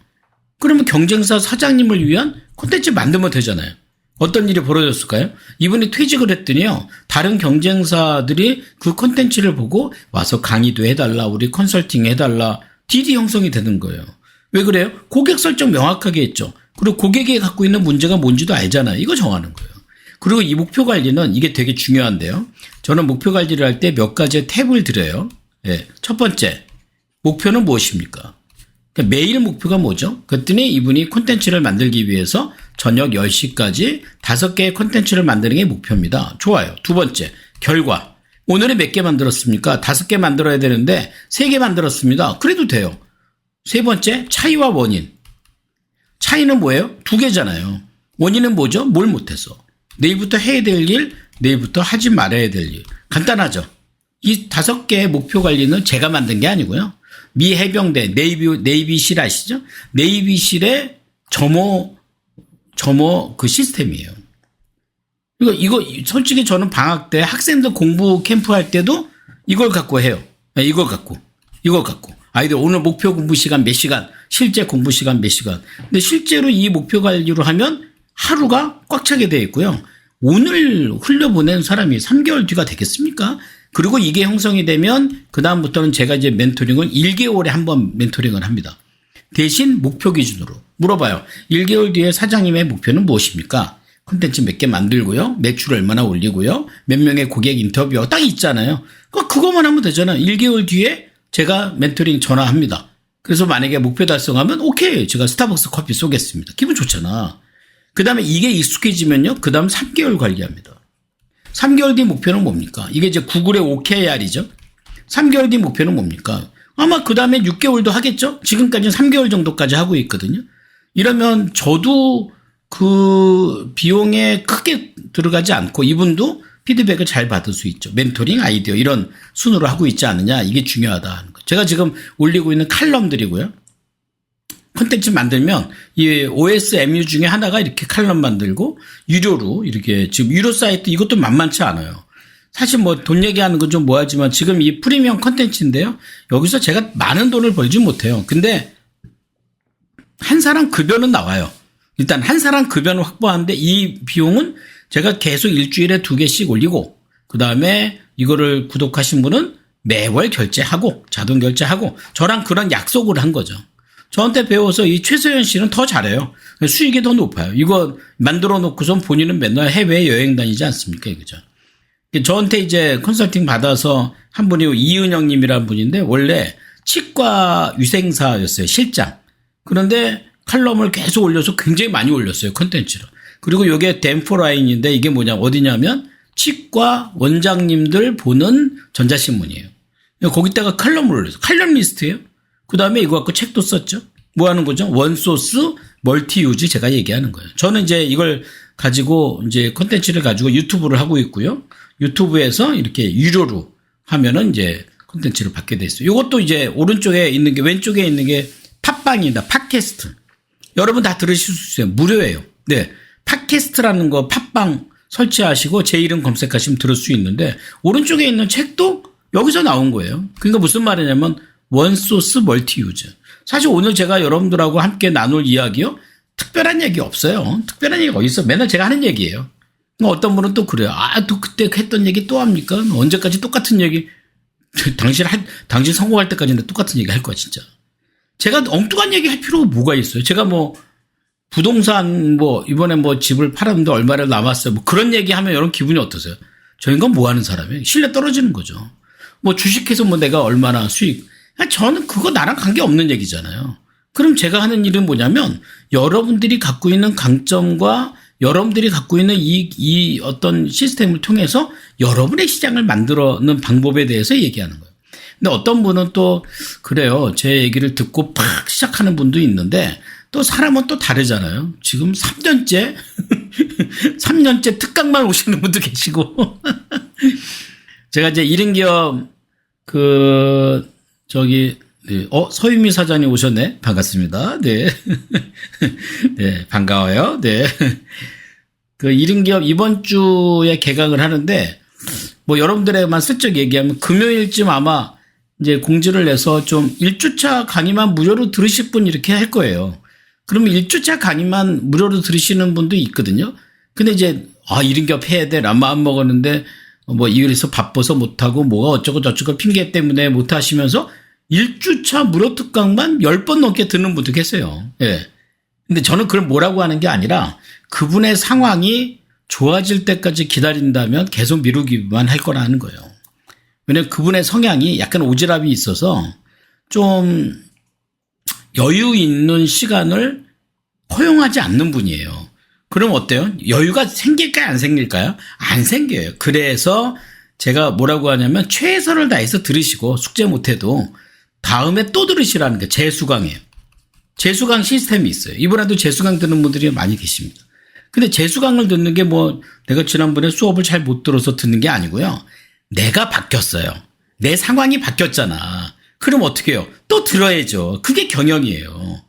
그러면 경쟁사 사장님을 위한 콘텐츠 만들면 되잖아요. 어떤 일이 벌어졌을까요? 이분이 퇴직을 했더니요. 다른 경쟁사들이 그 콘텐츠를 보고 와서 강의도 해달라. 우리 컨설팅 해달라. DD 형성이 되는 거예요. 왜 그래요? 고객 설정 명확하게 했죠. 그리고 고객이 갖고 있는 문제가 뭔지도 알잖아요. 이거 정하는 거예요. 그리고 이 목표 관리는 이게 되게 중요한데요. 저는 목표 관리를 할 때 몇 가지의 탭을 드려요. 예. 첫 번째, 목표는 무엇입니까? 그러니까 매일 목표가 뭐죠? 그랬더니 이분이 콘텐츠를 만들기 위해서 저녁 10시까지 5개의 콘텐츠를 만드는 게 목표입니다. 좋아요. 두 번째, 결과. 오늘은 몇 개 만들었습니까? 5개 만들어야 되는데 3개 만들었습니다. 그래도 돼요. 세 번째, 차이와 원인. 차이는 뭐예요? 2개잖아요. 원인은 뭐죠? 뭘 못해서. 내일부터 해야 될 일, 내일부터 하지 말아야 될 일. 간단하죠? 이 5개의 목표 관리는 제가 만든 게 아니고요. 미 해병대, 네이비실 아시죠? 네이비실의 점호 그 시스템이에요. 이거 솔직히 저는 방학 때 학생들 공부 캠프 할 때도 이걸 갖고 해요. 이걸 갖고. 아이들 오늘 목표 공부 시간 몇 시간, 실제 공부 시간 몇 시간. 근데 실제로 이 목표 관리로 하면 하루가 꽉 차게 돼 있고요. 오늘 흘려보낸 사람이 3개월 뒤가 되겠습니까? 그리고 이게 형성이 되면 그다음부터는 제가 이제 멘토링을 1개월에 한 번 멘토링을 합니다. 대신 목표 기준으로 물어봐요. 1개월 뒤에 사장님의 목표는 무엇입니까? 콘텐츠 몇 개 만들고요. 매출 얼마나 올리고요. 몇 명의 고객 인터뷰 딱 있잖아요. 그거만 하면 되잖아요. 1개월 뒤에 제가 멘토링 전화합니다. 그래서 만약에 목표 달성하면 오케이. 제가 스타벅스 커피 쏘겠습니다. 기분 좋잖아. 그 다음에 이게 익숙해지면요. 그 다음 3개월 관리합니다. 3개월 뒤 목표는 뭡니까? 이게 이제 구글의 OKR이죠. 3개월 뒤 목표는 뭡니까? 아마 그 다음에 6개월도 하겠죠? 지금까지는 3개월 정도까지 하고 있거든요. 이러면 저도 그 비용에 크게 들어가지 않고 이분도 피드백을 잘 받을 수 있죠. 멘토링 아이디어 이런 순으로 하는 있지 않느냐. 이게 중요하다 하는 거. 제가 지금 올리고 있는 칼럼들이고요. 콘텐츠 만들면 이 OSMU 중에 하나가 이렇게 칼럼 만들고 유료로 이렇게 지금 유료 사이트 이것도 만만치 않아요. 사실 뭐 돈 얘기하는 건 좀 뭐하지만 지금 이 프리미엄 콘텐츠인데요. 여기서 제가 많은 돈을 벌지 못해요. 근데 한 사람 급여는 나와요. 일단 한 사람 급여는 확보하는데 이 비용은 제가 계속 일주일에 2개씩 올리고 그다음에 이거를 구독하신 분은 매월 결제하고 자동 결제하고 저랑 그런 약속을 한 거죠. 저한테 배워서 이 최소연 씨는 더 잘해요. 수익이 더 높아요. 이거 만들어 놓고선 본인은 맨날 해외 여행 다니지 않습니까? 그죠? 저한테 이제 컨설팅 받아서 한 분이 이은영 님이라는 분인데 원래 치과 위생사였어요. 실장. 그런데 칼럼을 계속 올려서 굉장히 많이 올렸어요. 콘텐츠로. 그리고 이게 댐포라인인데 이게 뭐냐 어디냐면 치과 원장님들 보는 전자신문이에요. 거기다가 칼럼을 올렸어요. 칼럼 리스트예요. 그 다음에 이거 갖고 책도 썼죠. 뭐 하는 거죠? 원소스 멀티 유즈 제가 얘기하는 거예요. 저는 이제 이걸 가지고 이제 콘텐츠를 가지고 유튜브를 하고 있고요. 유튜브에서 이렇게 유료로 하면은 이제 콘텐츠를 받게 돼 있어요. 이것도 이제 오른쪽에 있는 게 왼쪽에 있는 게 팟빵이다. 팟캐스트. 여러분 다 들으실 수 있어요. 무료예요. 네. 팟캐스트라는 거 팟빵 설치하시고 제 이름 검색하시면 들을 수 있는데 오른쪽에 있는 책도 여기서 나온 거예요. 그러니까 무슨 말이냐면 원소스 멀티 유즈. 사실 오늘 제가 여러분들하고 함께 나눌 이야기요. 특별한 얘기 없어요. 특별한 얘기가 어디 있어? 맨날 제가 하는 얘기예요. 어떤 분은 또 그래요. 또 그때 했던 얘기 또 합니까? 언제까지 똑같은 얘기. 당신 성공할 때까지는 똑같은 얘기 할 거야, 진짜. 제가 엉뚱한 얘기 할 필요가 뭐가 있어요? 제가 뭐, 부동산 이번에 집을 팔았는데 얼마나 남았어요. 그런 얘기 하면 여러분 기분이 어떠세요? 저 인간 뭐 하는 사람이에요? 신뢰 떨어지는 거죠. 주식해서 내가 얼마나 수익. 저는 그거 나랑 관계없는 얘기잖아요. 그럼 제가 하는 일은 뭐냐면, 여러분들이 갖고 있는 강점과 여러분들이 갖고 있는 이 어떤 시스템을 통해서 여러분의 시장을 만들어내는 방법에 대해서 얘기하는 거예요. 근데 어떤 분은 또, 그래요. 제 얘기를 듣고 팍 시작하는 분도 있는데, 또 사람은 또 다르잖아요. 지금 3년째, 3년째 특강만 오시는 분도 계시고. 제가 이제 1인 기업, 서유미 사장님 오셨네. 반갑습니다. 네. 네, 반가워요. 네. 1인 기업 이번 주에 개강을 하는데, 여러분들에게만 슬쩍 얘기하면 금요일쯤 아마 이제 공지를 내서 좀 1주차 강의만 무료로 들으실 분 이렇게 할 거예요. 그러면 1주차 강의만 무료로 들으시는 분도 있거든요. 근데 이제, 1인 기업 해야 돼. 라면 마음 먹었는데, 이래서 바빠서 못하고, 뭐가 어쩌고 핑계 때문에 못하시면서 1주차 무료 특강만 10번 넘게 듣는 분도 계세요. 예. 근데 저는 그걸 뭐라고 하는 게 아니라, 그분의 상황이 좋아질 때까지 기다린다면 계속 미루기만 할 거라는 거예요. 왜냐면 그분의 성향이 약간 오지랖이 있어서 좀 여유 있는 시간을 허용하지 않는 분이에요. 그럼 어때요? 여유가 생길까요? 안 생길까요? 안 생겨요. 그래서 제가 뭐라고 하냐면 최선을 다해서 들으시고 숙제 못해도 다음에 또 들으시라는 게 재수강이에요. 재수강 시스템이 있어요. 이번에도 재수강 듣는 분들이 많이 계십니다. 근데 재수강을 듣는 게 내가 지난번에 수업을 잘 못 들어서 듣는 게 아니고요. 내가 바뀌었어요. 내 상황이 바뀌었잖아. 그럼 어떻게 해요? 또 들어야죠. 그게 경영이에요.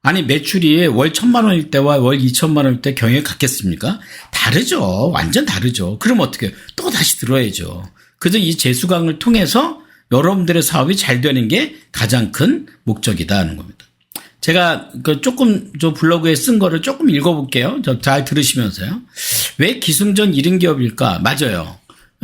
아니 매출이 월 1,000만 원일 때와 월 2,000만 원일 때 경영이 같겠습니까? 다르죠. 완전 다르죠. 그럼 어떻게 해요? 또 다시 들어야죠. 그래서 이 재수강을 통해서 여러분들의 사업이 잘 되는 게 가장 큰 목적이다 하는 겁니다. 제가 조금 저 블로그에 쓴 거를 조금 읽어볼게요. 잘 들으시면서요. 왜 기승전 1인 기업일까? 맞아요.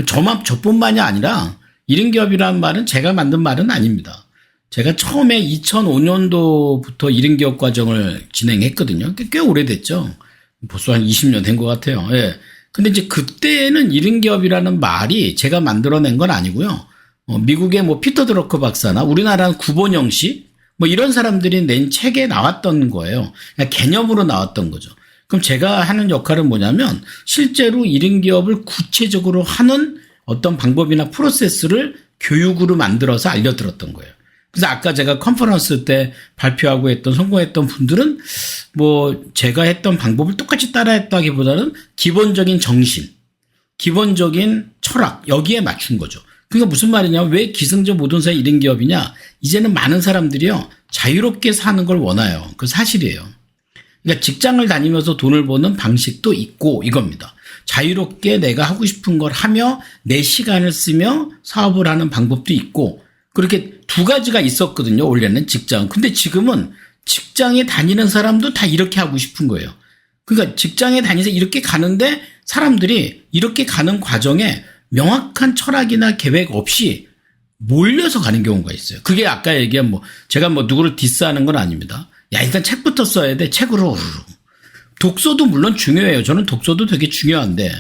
저뿐만이 아니라 1인 기업이라는 말은 제가 만든 말은 아닙니다. 제가 처음에 2005년도부터 1인 기업 과정을 진행했거든요. 꽤 오래됐죠. 벌써 한 20년 된 것 같아요. 예. 근데 이제 그때는 1인 기업이라는 말이 제가 만들어낸 건 아니고요. 미국의 피터 드러커 박사나 우리나라는 구본영 씨 이런 사람들이 낸 책에 나왔던 거예요. 그냥 개념으로 나왔던 거죠. 그럼 제가 하는 역할은 뭐냐면 실제로 1인 기업을 구체적으로 하는 어떤 방법이나 프로세스를 교육으로 만들어서 알려드렸던 거예요. 그래서 아까 제가 컨퍼런스 때 발표하고 했던 성공했던 분들은 제가 했던 방법을 똑같이 따라했다기보다는 기본적인 정신, 기본적인 철학 여기에 맞춘 거죠. 그러니까 무슨 말이냐면 왜 기승전 모든사 1인 기업이냐? 이제는 많은 사람들이요 자유롭게 사는 걸 원해요. 그 사실이에요. 그러니까 직장을 다니면서 돈을 버는 방식도 있고 이겁니다. 자유롭게 내가 하고 싶은 걸 하며 내 시간을 쓰며 사업을 하는 방법도 있고 그렇게 두 가지가 있었거든요. 원래는 직장. 근데 지금은 직장에 다니는 사람도 다 이렇게 하고 싶은 거예요. 그러니까 직장에 다니면서 이렇게 가는데 사람들이 이렇게 가는 과정에 명확한 철학이나 계획 없이 몰려서 가는 경우가 있어요. 그게 아까 얘기한 제가 누구를 디스하는 건 아닙니다. 야, 일단 책부터 써야 돼. 책으로. 독서도 물론 중요해요. 저는 독서도 되게 중요한데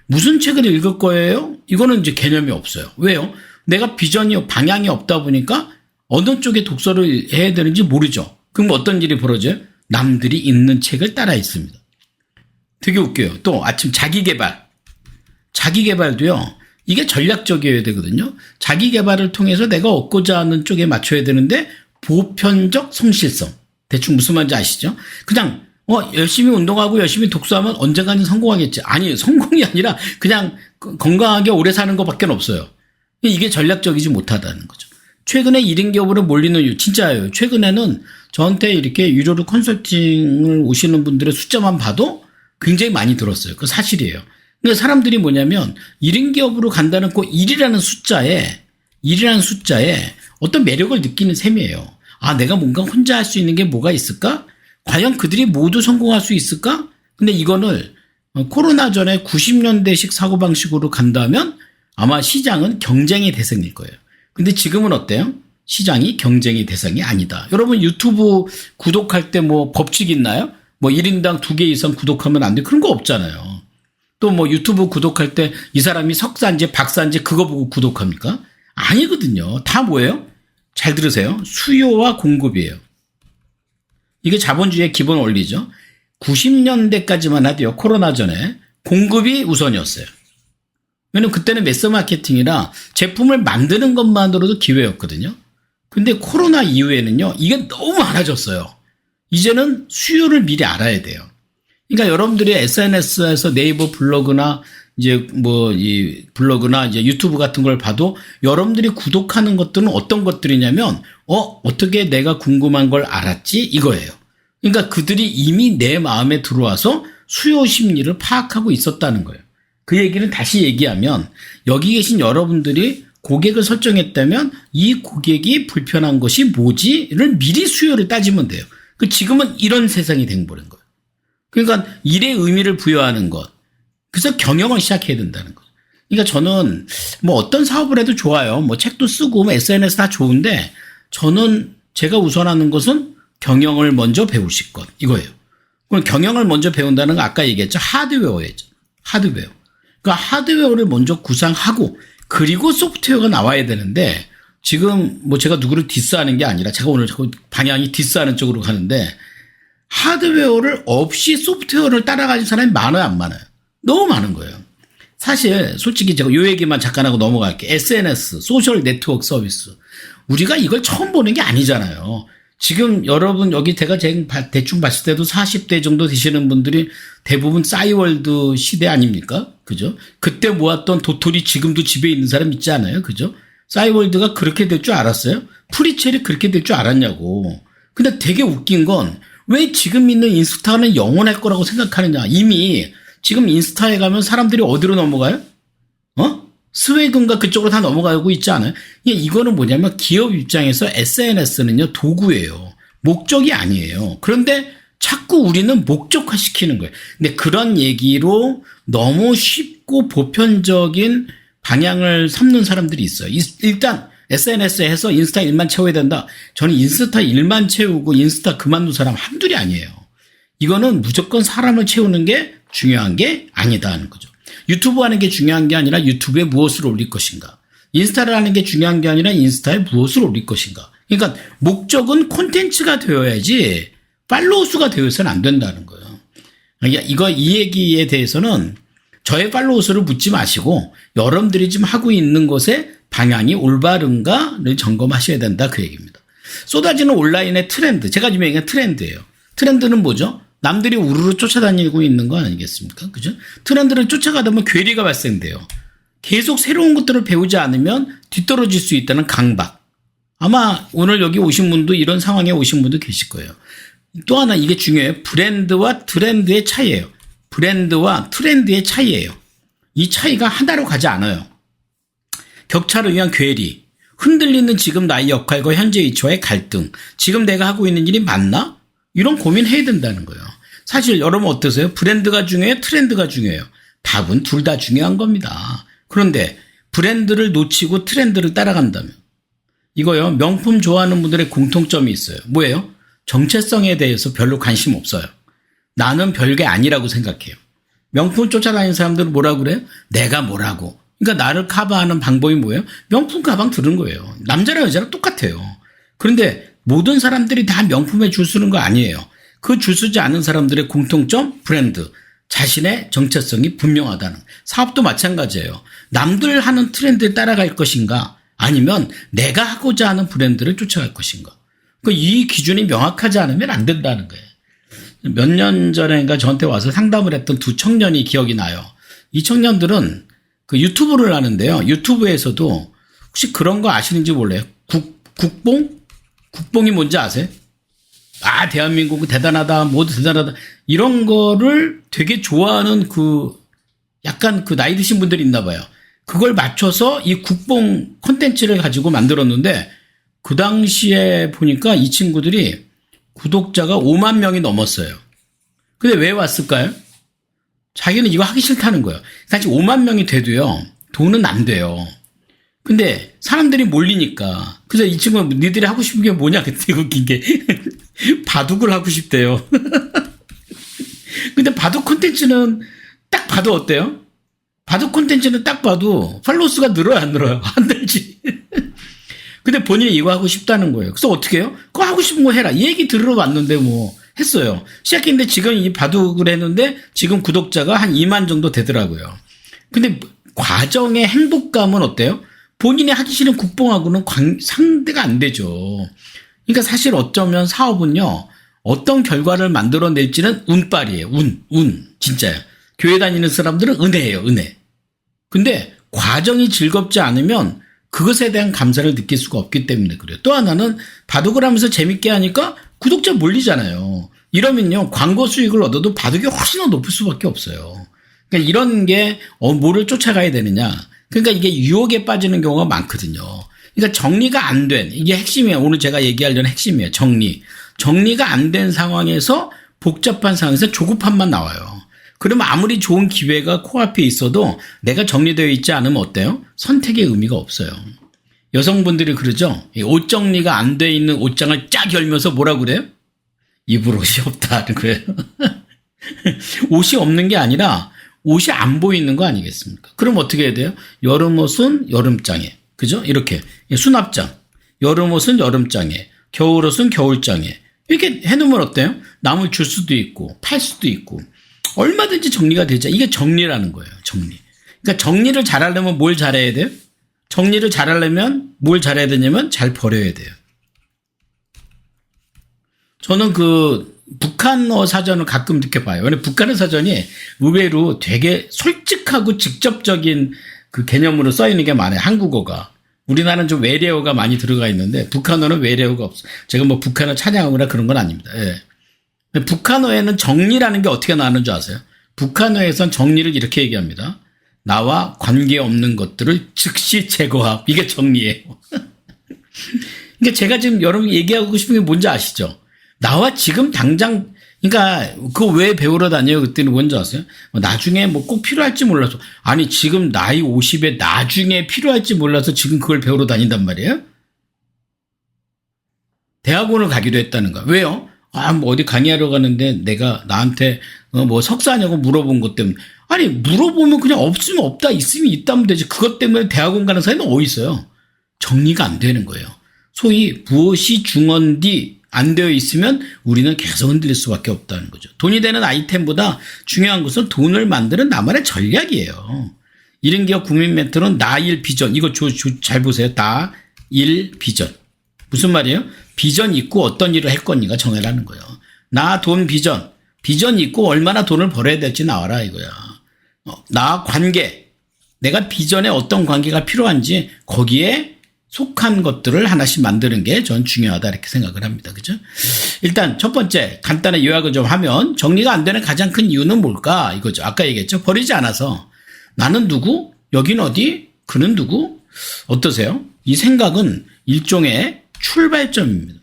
무슨 책을 읽을 거예요? 이거는 이제 개념이 없어요. 왜요? 내가 비전이 방향이 없다 보니까 어느 쪽에 독서를 해야 되는지 모르죠. 그럼 어떤 일이 벌어져요? 남들이 읽는 책을 따라 읽습니다. 되게 웃겨요. 또 아침 자기개발도요. 이게 전략적이어야 되거든요. 자기개발을 통해서 내가 얻고자 하는 쪽에 맞춰야 되는데 보편적 성실성. 대충 무슨 말인지 아시죠? 그냥 열심히 운동하고 열심히 독서하면 언젠가는 성공하겠지. 아니, 성공이 아니라 그냥 건강하게 오래 사는 것밖에 없어요. 이게 전략적이지 못하다는 거죠. 최근에 1인 기업으로 몰리는 이유, 진짜예요. 최근에는 저한테 이렇게 유료로 컨설팅을 오시는 분들의 숫자만 봐도 굉장히 많이 들었어요. 그 사실이에요. 그러니까 사람들이 뭐냐면 1인 기업으로 간다는 그 1이라는 숫자에 어떤 매력을 느끼는 셈이에요. 아, 내가 뭔가 혼자 할 수 있는 게 뭐가 있을까? 과연 그들이 모두 성공할 수 있을까? 근데 이거를 코로나 전에 90년대식 사고방식으로 간다면 아마 시장은 경쟁의 대상일 거예요. 근데 지금은 어때요? 시장이 경쟁의 대상이 아니다. 여러분 유튜브 구독할 때 뭐 법칙 있나요? 뭐 1인당 2개 이상 구독하면 안 돼. 그런 거 없잖아요. 또 뭐 유튜브 구독할 때 이 사람이 석사인지 박사인지 그거 보고 구독합니까? 아니거든요. 다 뭐예요? 잘 들으세요. 수요와 공급이에요. 이게 자본주의의 기본 원리죠. 90년대까지만 하도요. 코로나 전에 공급이 우선이었어요. 왜냐면 그때는 매스 마케팅이라 제품을 만드는 것만으로도 기회였거든요. 근데 코로나 이후에는요. 이게 너무 많아졌어요. 이제는 수요를 미리 알아야 돼요. 그러니까 여러분들이 SNS에서 네이버 블로그나 이제 뭐 이 블로그나 이제 유튜브 같은 걸 봐도 여러분들이 구독하는 것들은 어떤 것들이냐면 어떻게 내가 궁금한 걸 알았지 이거예요. 그러니까 그들이 이미 내 마음에 들어와서 수요 심리를 파악하고 있었다는 거예요. 그 얘기는 다시 얘기하면 여기 계신 여러분들이 고객을 설정했다면 이 고객이 불편한 것이 뭐지를 미리 수요를 따지면 돼요. 지금은 이런 세상이 된버린 거예요. 그러니까 일의 의미를 부여하는 것. 그래서 경영을 시작해야 된다는 거죠. 그러니까 저는 뭐 어떤 사업을 해도 좋아요. 뭐 책도 쓰고 뭐 SNS 다 좋은데 저는 제가 우선하는 것은 경영을 먼저 배우실 것 이거예요. 그럼 경영을 먼저 배운다는 거 아까 얘기했죠. 하드웨어예요. 하드웨어. 그러니까 하드웨어를 먼저 구상하고 그리고 소프트웨어가 나와야 되는데 지금 뭐 제가 누구를 디스하는 게 아니라 제가 오늘 자꾸 방향이 디스하는 쪽으로 가는데 하드웨어를 없이 소프트웨어를 따라가는 사람이 많아요, 안 많아요? 너무 많은 거예요. 사실 솔직히 제가 요 얘기만 잠깐 하고 넘어갈게요. SNS, 소셜 네트워크 서비스. 우리가 이걸 처음 보는 게 아니잖아요. 지금 여러분 여기 제가 대충 봤을 때도 40대 정도 되시는 분들이 대부분 싸이월드 시대 아닙니까? 그죠? 그때 모았던 도토리 지금도 집에 있는 사람 있지 않아요? 그죠? 싸이월드가 그렇게 될 줄 알았어요? 프리첼이 그렇게 될 줄 알았냐고. 근데 되게 웃긴 건 왜 지금 있는 인스타는 영원할 거라고 생각하느냐. 이미 지금 인스타에 가면 사람들이 어디로 넘어가요? 스웨근가 그쪽으로 다 넘어가고 있지 않아요? 이거는 뭐냐면 기업 입장에서 SNS는요, 도구예요. 목적이 아니에요. 그런데 자꾸 우리는 목적화 시키는 거예요. 근데 그런 얘기로 너무 쉽고 보편적인 방향을 삼는 사람들이 있어요. 일단 SNS에 해서 인스타 1만 채워야 된다. 저는 인스타 1만 채우고 인스타 그만둔 사람 한둘이 아니에요. 이거는 무조건 사람을 채우는 게 중요한 게 아니다 하는 거죠. 유튜브 하는 게 중요한 게 아니라 유튜브에 무엇을 올릴 것인가. 인스타를 하는 게 중요한 게 아니라 인스타에 무엇을 올릴 것인가. 그러니까 목적은 콘텐츠가 되어야지 팔로우 수가 되어서는 안 된다는 거예요. 그러니까 이 얘기에 대해서는 저의 팔로우 수를 묻지 마시고 여러분들이 지금 하고 있는 것에 방향이 올바른가를 점검하셔야 된다 그 얘기입니다. 쏟아지는 온라인의 트렌드. 제가 지금 얘기한 트렌드예요. 트렌드는 뭐죠? 남들이 우르르 쫓아다니고 있는 거 아니겠습니까? 그죠? 트렌드를 쫓아가다 보면 괴리가 발생돼요. 계속 새로운 것들을 배우지 않으면 뒤떨어질 수 있다는 강박. 아마 오늘 여기 오신 분도 이런 상황에 오신 분도 계실 거예요. 또 하나 이게 중요해요. 브랜드와 트렌드의 차이예요. 브랜드와 트렌드의 차이예요. 이 차이가 하나로 가지 않아요. 격차를 위한 괴리, 흔들리는 지금 나의 역할과 현재 위치와의 갈등, 지금 내가 하고 있는 일이 맞나? 이런 고민해야 된다는 거예요. 사실 여러분 어떠세요? 브랜드가 중요해요? 트렌드가 중요해요? 답은 둘 다 중요한 겁니다. 그런데 브랜드를 놓치고 트렌드를 따라간다면 이거요. 명품 좋아하는 분들의 공통점이 있어요. 뭐예요? 정체성에 대해서 별로 관심 없어요. 나는 별게 아니라고 생각해요. 명품 쫓아다니는 사람들은 뭐라고 그래요? 내가 뭐라고. 그러니까 나를 커버하는 방법이 뭐예요? 명품 가방 들은 거예요. 남자랑 여자랑 똑같아요. 그런데 모든 사람들이 다 명품에 줄 서는 거 아니에요. 그 줄 서지 않은 사람들의 공통점, 브랜드. 자신의 정체성이 분명하다는. 사업도 마찬가지예요. 남들 하는 트렌드에 따라갈 것인가 아니면 내가 하고자 하는 브랜드를 쫓아갈 것인가. 이 기준이 명확하지 않으면 안 된다는 거예요. 몇 년 전인가 저한테 와서 상담을 했던 두 청년이 기억이 나요. 이 청년들은 그 유튜브를 하는데요. 유튜브에서도 혹시 그런 거 아시는지 몰라요. 국뽕? 국뽕이 뭔지 아세요? 아, 대한민국은 대단하다, 모두 대단하다. 이런 거를 되게 좋아하는 약간 나이 드신 분들이 있나 봐요. 그걸 맞춰서 이 국뽕 콘텐츠를 가지고 만들었는데 그 당시에 보니까 이 친구들이 구독자가 5만 명이 넘었어요. 근데 왜 왔을까요? 자기는 이거 하기 싫다는 거예요. 사실 5만 명이 돼도요, 돈은 안 돼요. 근데 사람들이 몰리니까. 그래서 이 친구가 니들이 하고 싶은 게 뭐냐? 그때 웃긴 게. 바둑을 하고 싶대요. 근데 바둑 콘텐츠는 딱 봐도 어때요? 바둑 콘텐츠는 딱 봐도 팔로우 수가 늘어요, 안 늘어요? 안 늘지. 근데 본인이 이거 하고 싶다는 거예요. 그래서 어떻게 해요? 그거 하고 싶은 거 해라. 이 얘기 들으러 왔는데 뭐 했어요. 시작했는데 지금 이 바둑을 했는데 지금 구독자가 한 2만 정도 되더라고요. 근데 과정의 행복감은 어때요? 본인이 하기 싫은 국뽕하고는 상대가 안 되죠. 그러니까 사실 어쩌면 사업은요, 어떤 결과를 만들어낼지는 운빨이에요. 운. 진짜요. 교회 다니는 사람들은 은혜예요, 은혜. 근데 과정이 즐겁지 않으면 그것에 대한 감사를 느낄 수가 없기 때문에 그래요. 또 하나는 바둑을 하면서 재밌게 하니까 구독자 몰리잖아요. 이러면요, 광고 수익을 얻어도 바둑이 훨씬 더 높을 수밖에 없어요. 그러니까 이런 게 뭐를 쫓아가야 되느냐. 그러니까 이게 유혹에 빠지는 경우가 많거든요. 그러니까 정리가 안 된, 이게 핵심이에요. 오늘 제가 얘기하려는 핵심이에요. 정리가 안 된 상황에서 복잡한 상황에서 조급함만 나와요. 그러면 아무리 좋은 기회가 코앞에 있어도 내가 정리되어 있지 않으면 어때요? 선택의 의미가 없어요. 여성분들이 그러죠. 옷 정리가 안 돼 있는 옷장을 쫙 열면서 뭐라고 그래요? 입을 옷이 없다는 거예요. 옷이 없는 게 아니라 옷이 안 보이는 거 아니겠습니까? 그럼 어떻게 해야 돼요? 여름 옷은 여름장에, 그죠? 이렇게 수납장, 여름 옷은 여름장에, 겨울 옷은 겨울장에 이렇게 해놓으면 어때요? 남을 줄 수도 있고 팔 수도 있고 얼마든지 정리가 되죠. 이게 정리라는 거예요. 정리. 그러니까 정리를 잘하려면 뭘 잘해야 돼요? 정리를 잘하려면 뭘 잘해야 되냐면 잘 버려야 돼요. 저는 그 북한어 사전을 가끔 이렇게 봐요. 왜냐면 북한어 사전이 의외로 되게 솔직하고 직접적인 그 개념으로 써 있는 게 많아요. 한국어가. 우리나라는 좀 외래어가 많이 들어가 있는데 북한어는 외래어가 없어요. 제가 뭐 북한어 찬양하거나 그런 건 아닙니다. 예. 북한어에는 정리라는 게 어떻게 나오는 줄 아세요? 북한어에선 정리를 이렇게 얘기합니다. 나와 관계없는 것들을 즉시 제거함. 이게 정리예요. 그러니까 제가 지금 여러분 얘기하고 싶은 게 뭔지 아시죠? 나와 지금 당장, 그러니까 그거 왜 배우러 다녀요? 그때는 뭔지 아세요? 나중에 뭐 꼭 필요할지 몰라서. 아니 지금 나이 50에 나중에 필요할지 몰라서 지금 그걸 배우러 다닌단 말이에요? 대학원을 가기도 했다는 거야. 왜요? 뭐 어디 강의하러 가는데 내가 나한테 뭐 석사냐고 물어본 것 때문에. 아니 물어보면 그냥 없으면 없다, 있으면 있다면 되지. 그것 때문에 대학원 가는 사람은 어디 있어요? 정리가 안 되는 거예요. 소위 무엇이 중언디 안 되어 있으면 우리는 계속 흔들릴 수밖에 없다는 거죠. 돈이 되는 아이템보다 중요한 것은 돈을 만드는 나만의 전략이에요. 이른기업 국민 멘토는 나일 비전. 이거 잘 보세요. 나일 비전. 무슨 말이에요? 비전 있고 어떤 일을 할 거니가 정해라는 거예요. 나 돈 비전. 비전 있고 얼마나 돈을 벌어야 될지 나와라 이거야. 나 관계. 내가 비전에 어떤 관계가 필요한지 거기에 속한 것들을 하나씩 만드는 게 전 중요하다 이렇게 생각을 합니다. 그죠? 일단 첫 번째 간단한 요약을 좀 하면 정리가 안 되는 가장 큰 이유는 뭘까? 이거죠. 아까 얘기했죠. 버리지 않아서. 나는 누구? 여긴 어디? 그는 누구? 어떠세요? 이 생각은 일종의 출발점입니다.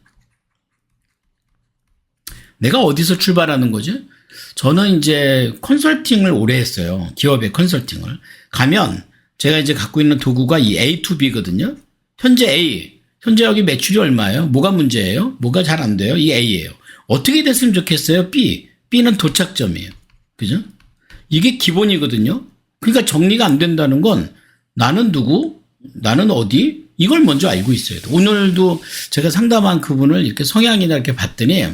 내가 어디서 출발하는 거지? 저는 이제 컨설팅을 오래 했어요. 기업의 컨설팅을. 가면 제가 이제 갖고 있는 도구가 이 A2B거든요. 현재 A. 현재 여기 매출이 얼마예요? 뭐가 문제예요? 뭐가 잘 안 돼요? 이 A예요. 어떻게 됐으면 좋겠어요? B. B는 도착점이에요. 그죠? 이게 기본이거든요. 그러니까 정리가 안 된다는 건 나는 누구? 나는 어디? 이걸 먼저 알고 있어야 돼. 오늘도 제가 상담한 그분을 이렇게 성향이나 이렇게 봤더니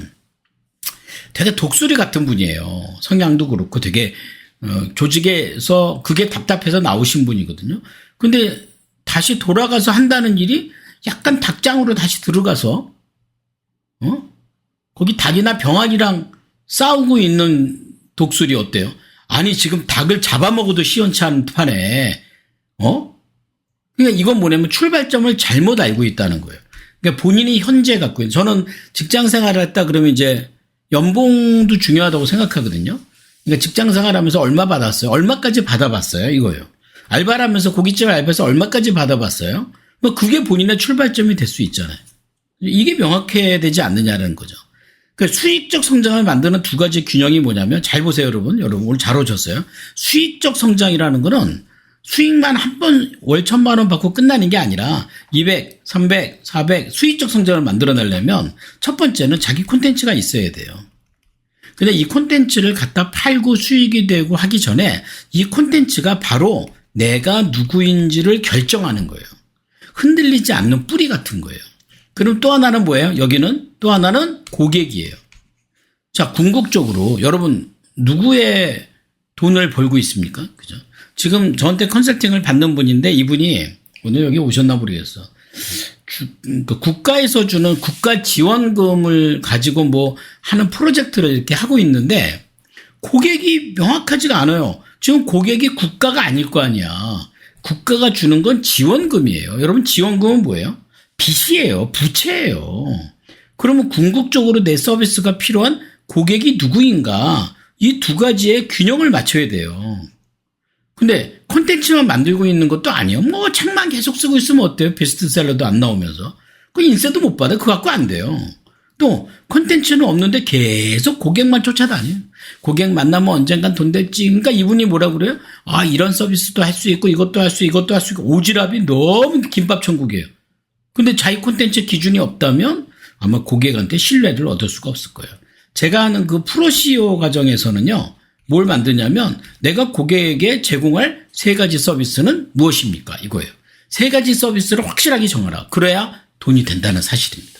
되게 독수리 같은 분이에요. 성향도 그렇고 되게 조직에서 그게 답답해서 나오신 분이거든요. 근데 다시 돌아가서 한다는 일이 약간 닭장으로 다시 들어가서 거기 닭이나 병아리랑 싸우고 있는 독수리 어때요? 아니 지금 닭을 잡아먹어도 시원찮은 판에 그러니까 이건 뭐냐면 출발점을 잘못 알고 있다는 거예요. 그러니까 본인이 현재 갖고 있는, 저는 직장 생활을 했다 그러면 이제 연봉도 중요하다고 생각하거든요. 그러니까 직장 생활하면서 얼마 받았어요? 얼마까지 받아봤어요? 이거예요. 알바를 하면서 고깃집 알바에서 얼마까지 받아봤어요? 뭐 그게 본인의 출발점이 될 수 있잖아요. 이게 명확해야 되지 않느냐는 거죠. 그러니까 수익적 성장을 만드는 두 가지 균형이 뭐냐면 잘 보세요, 여러분. 여러분 오늘 잘 오셨어요. 수익적 성장이라는 거는 수익만 한 번 월 1,000만 원 받고 끝나는 게 아니라 200, 300, 400 수익적 성장을 만들어내려면 첫 번째는 자기 콘텐츠가 있어야 돼요. 근데 이 콘텐츠를 갖다 팔고 수익이 되고 하기 전에 이 콘텐츠가 바로 내가 누구인지를 결정하는 거예요. 흔들리지 않는 뿌리 같은 거예요. 그럼 또 하나는 뭐예요? 여기는 또 하나는 고객이에요. 자, 궁극적으로 여러분 누구의 돈을 벌고 있습니까? 그죠? 지금 저한테 컨설팅을 받는 분인데 이분이 오늘 여기 오셨나 모르겠어. 국가에서 주는 국가 지원금을 가지고 뭐 하는 프로젝트를 이렇게 하고 있는데 고객이 명확하지가 않아요. 지금 고객이 국가가 아닐 거 아니야. 국가가 주는 건 지원금이에요. 여러분 지원금은 뭐예요? 빚이에요. 부채예요. 그러면 궁극적으로 내 서비스가 필요한 고객이 누구인가 이 두 가지의 균형을 맞춰야 돼요. 근데 콘텐츠만 만들고 있는 것도 아니에요. 뭐 책만 계속 쓰고 있으면 어때요? 베스트셀러도 안 나오면서. 그 인쇄도 못 받아. 그거 갖고 안 돼요. 또 콘텐츠는 없는데 계속 고객만 쫓아다녀요. 고객 만나면 언젠간 돈 될지. 그러니까 이분이 뭐라고 그래요? 아, 이런 서비스도 할 수 있고 이것도 할 수 이것도 할 수 있고 오지랖이 너무 김밥 천국이에요. 근데 자기 콘텐츠 기준이 없다면 아마 고객한테 신뢰를 얻을 수가 없을 거예요. 제가 하는 그 프로 CEO 과정에서는요. 뭘 만드냐면 내가 고객에게 제공할 세 가지 서비스는 무엇입니까? 이거예요. 세 가지 서비스를 확실하게 정하라. 그래야 돈이 된다는 사실입니다.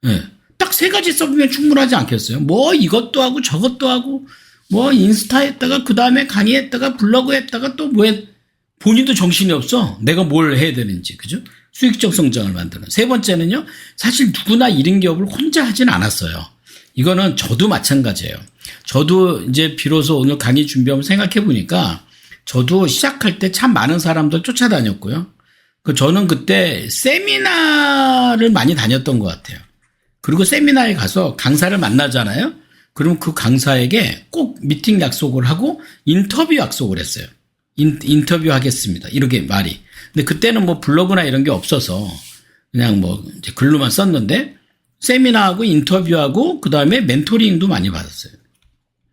네. 딱 세 가지 서비스면 충분하지 않겠어요? 뭐 이것도 하고 저것도 하고 뭐 인스타 했다가 그 다음에 강의했다가 블로그 했다가 또 뭐에 본인도 정신이 없어. 내가 뭘 해야 되는지. 그죠? 수익적 성장을 만드는. 세 번째는요. 사실 누구나 1인 기업을 혼자 하진 않았어요. 이거는 저도 마찬가지예요. 저도 이제 비로소 오늘 강의 준비하면 생각해 보니까 저도 시작할 때 참 많은 사람들 쫓아다녔고요. 저는 그때 세미나를 많이 다녔던 것 같아요. 그리고 세미나에 가서 강사를 만나잖아요. 그러면 그 강사에게 꼭 미팅 약속을 하고 인터뷰 약속을 했어요. 인터뷰 하겠습니다. 이렇게 말이. 근데 그때는 뭐 블로그나 이런 게 없어서 그냥 뭐 이제 글로만 썼는데 세미나하고 인터뷰하고 그 다음에 멘토링도 많이 받았어요.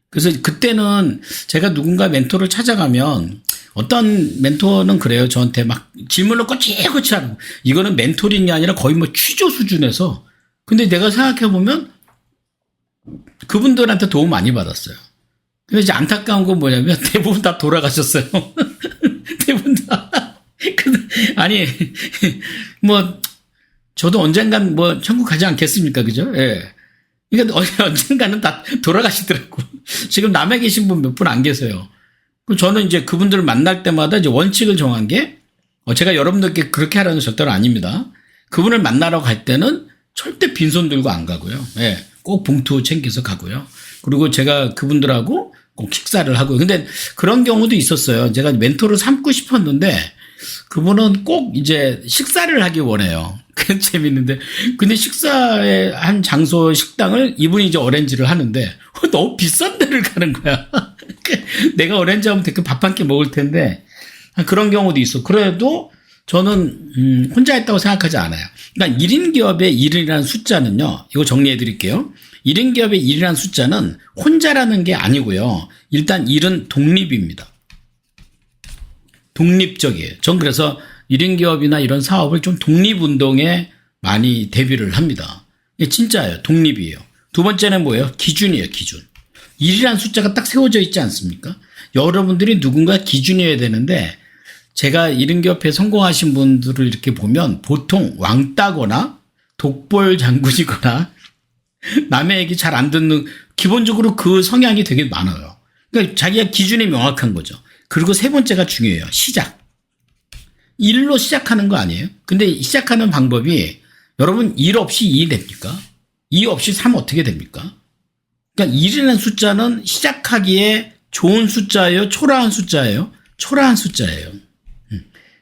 그래서 그때는 제가 누군가 멘토를 찾아가면 어떤 멘토는 그래요. 저한테 막 질문을 꼬치꼬치 하고 이거는 멘토링이 아니라 거의 뭐 취조 수준에서 근데 내가 생각해보면 그분들한테 도움 많이 받았어요. 근데 이제 안타까운 건 뭐냐면 대부분 다 돌아가셨어요. 대부분 다. 아니 뭐 저도 언젠간 뭐 천국 가지 않겠습니까? 그죠? 예. 그러니까 언젠가는 다 돌아가시더라고. 지금 남해 계신 분 몇 분 안 계세요. 그럼 저는 이제 그분들을 만날 때마다 이제 원칙을 정한 게, 제가 여러분들께 그렇게 하라는 절대로 아닙니다. 그분을 만나러 갈 때는 절대 빈손 들고 안 가고요. 예. 꼭 봉투 챙겨서 가고요. 그리고 제가 그분들하고 꼭 식사를 하고요. 근데 그런 경우도 있었어요. 제가 멘토를 삼고 싶었는데, 그분은 꼭 이제 식사를 하기 원해요. 그건 재밌는데. 근데 식사의 한 장소 식당을 이분이 이제 어렌지를 하는데, 너무 비싼 데를 가는 거야. 내가 어렌지 하면 되게 밥 한 끼 먹을 텐데, 그런 경우도 있어. 그래도 저는, 혼자 했다고 생각하지 않아요. 그러니까 1인 기업의 1이라는 숫자는요, 이거 정리해 드릴게요. 1인 기업의 1이라는 숫자는 혼자라는 게 아니고요. 일단 1은 독립입니다. 독립적이에요. 전 그래서 1인 기업이나 이런 사업을 좀 독립운동에 많이 대비를 합니다. 이게 진짜예요. 독립이에요. 두 번째는 뭐예요? 기준이에요. 기준. 1이라는 숫자가 딱 세워져 있지 않습니까? 여러분들이 누군가 기준이어야 되는데 제가 1인 기업에 성공하신 분들을 이렇게 보면 보통 왕따거나 독볼 장군이거나 남의 얘기 잘 안 듣는 기본적으로 그 성향이 되게 많아요. 그러니까 자기가 기준이 명확한 거죠. 그리고 세 번째가 중요해요. 시작. 1로 시작하는 거 아니에요? 근데 시작하는 방법이 여러분 1 없이 2 됩니까? 2 없이 3 어떻게 됩니까? 그러니까 1이라는 숫자는 시작하기에 좋은 숫자예요? 초라한 숫자예요? 초라한 숫자예요.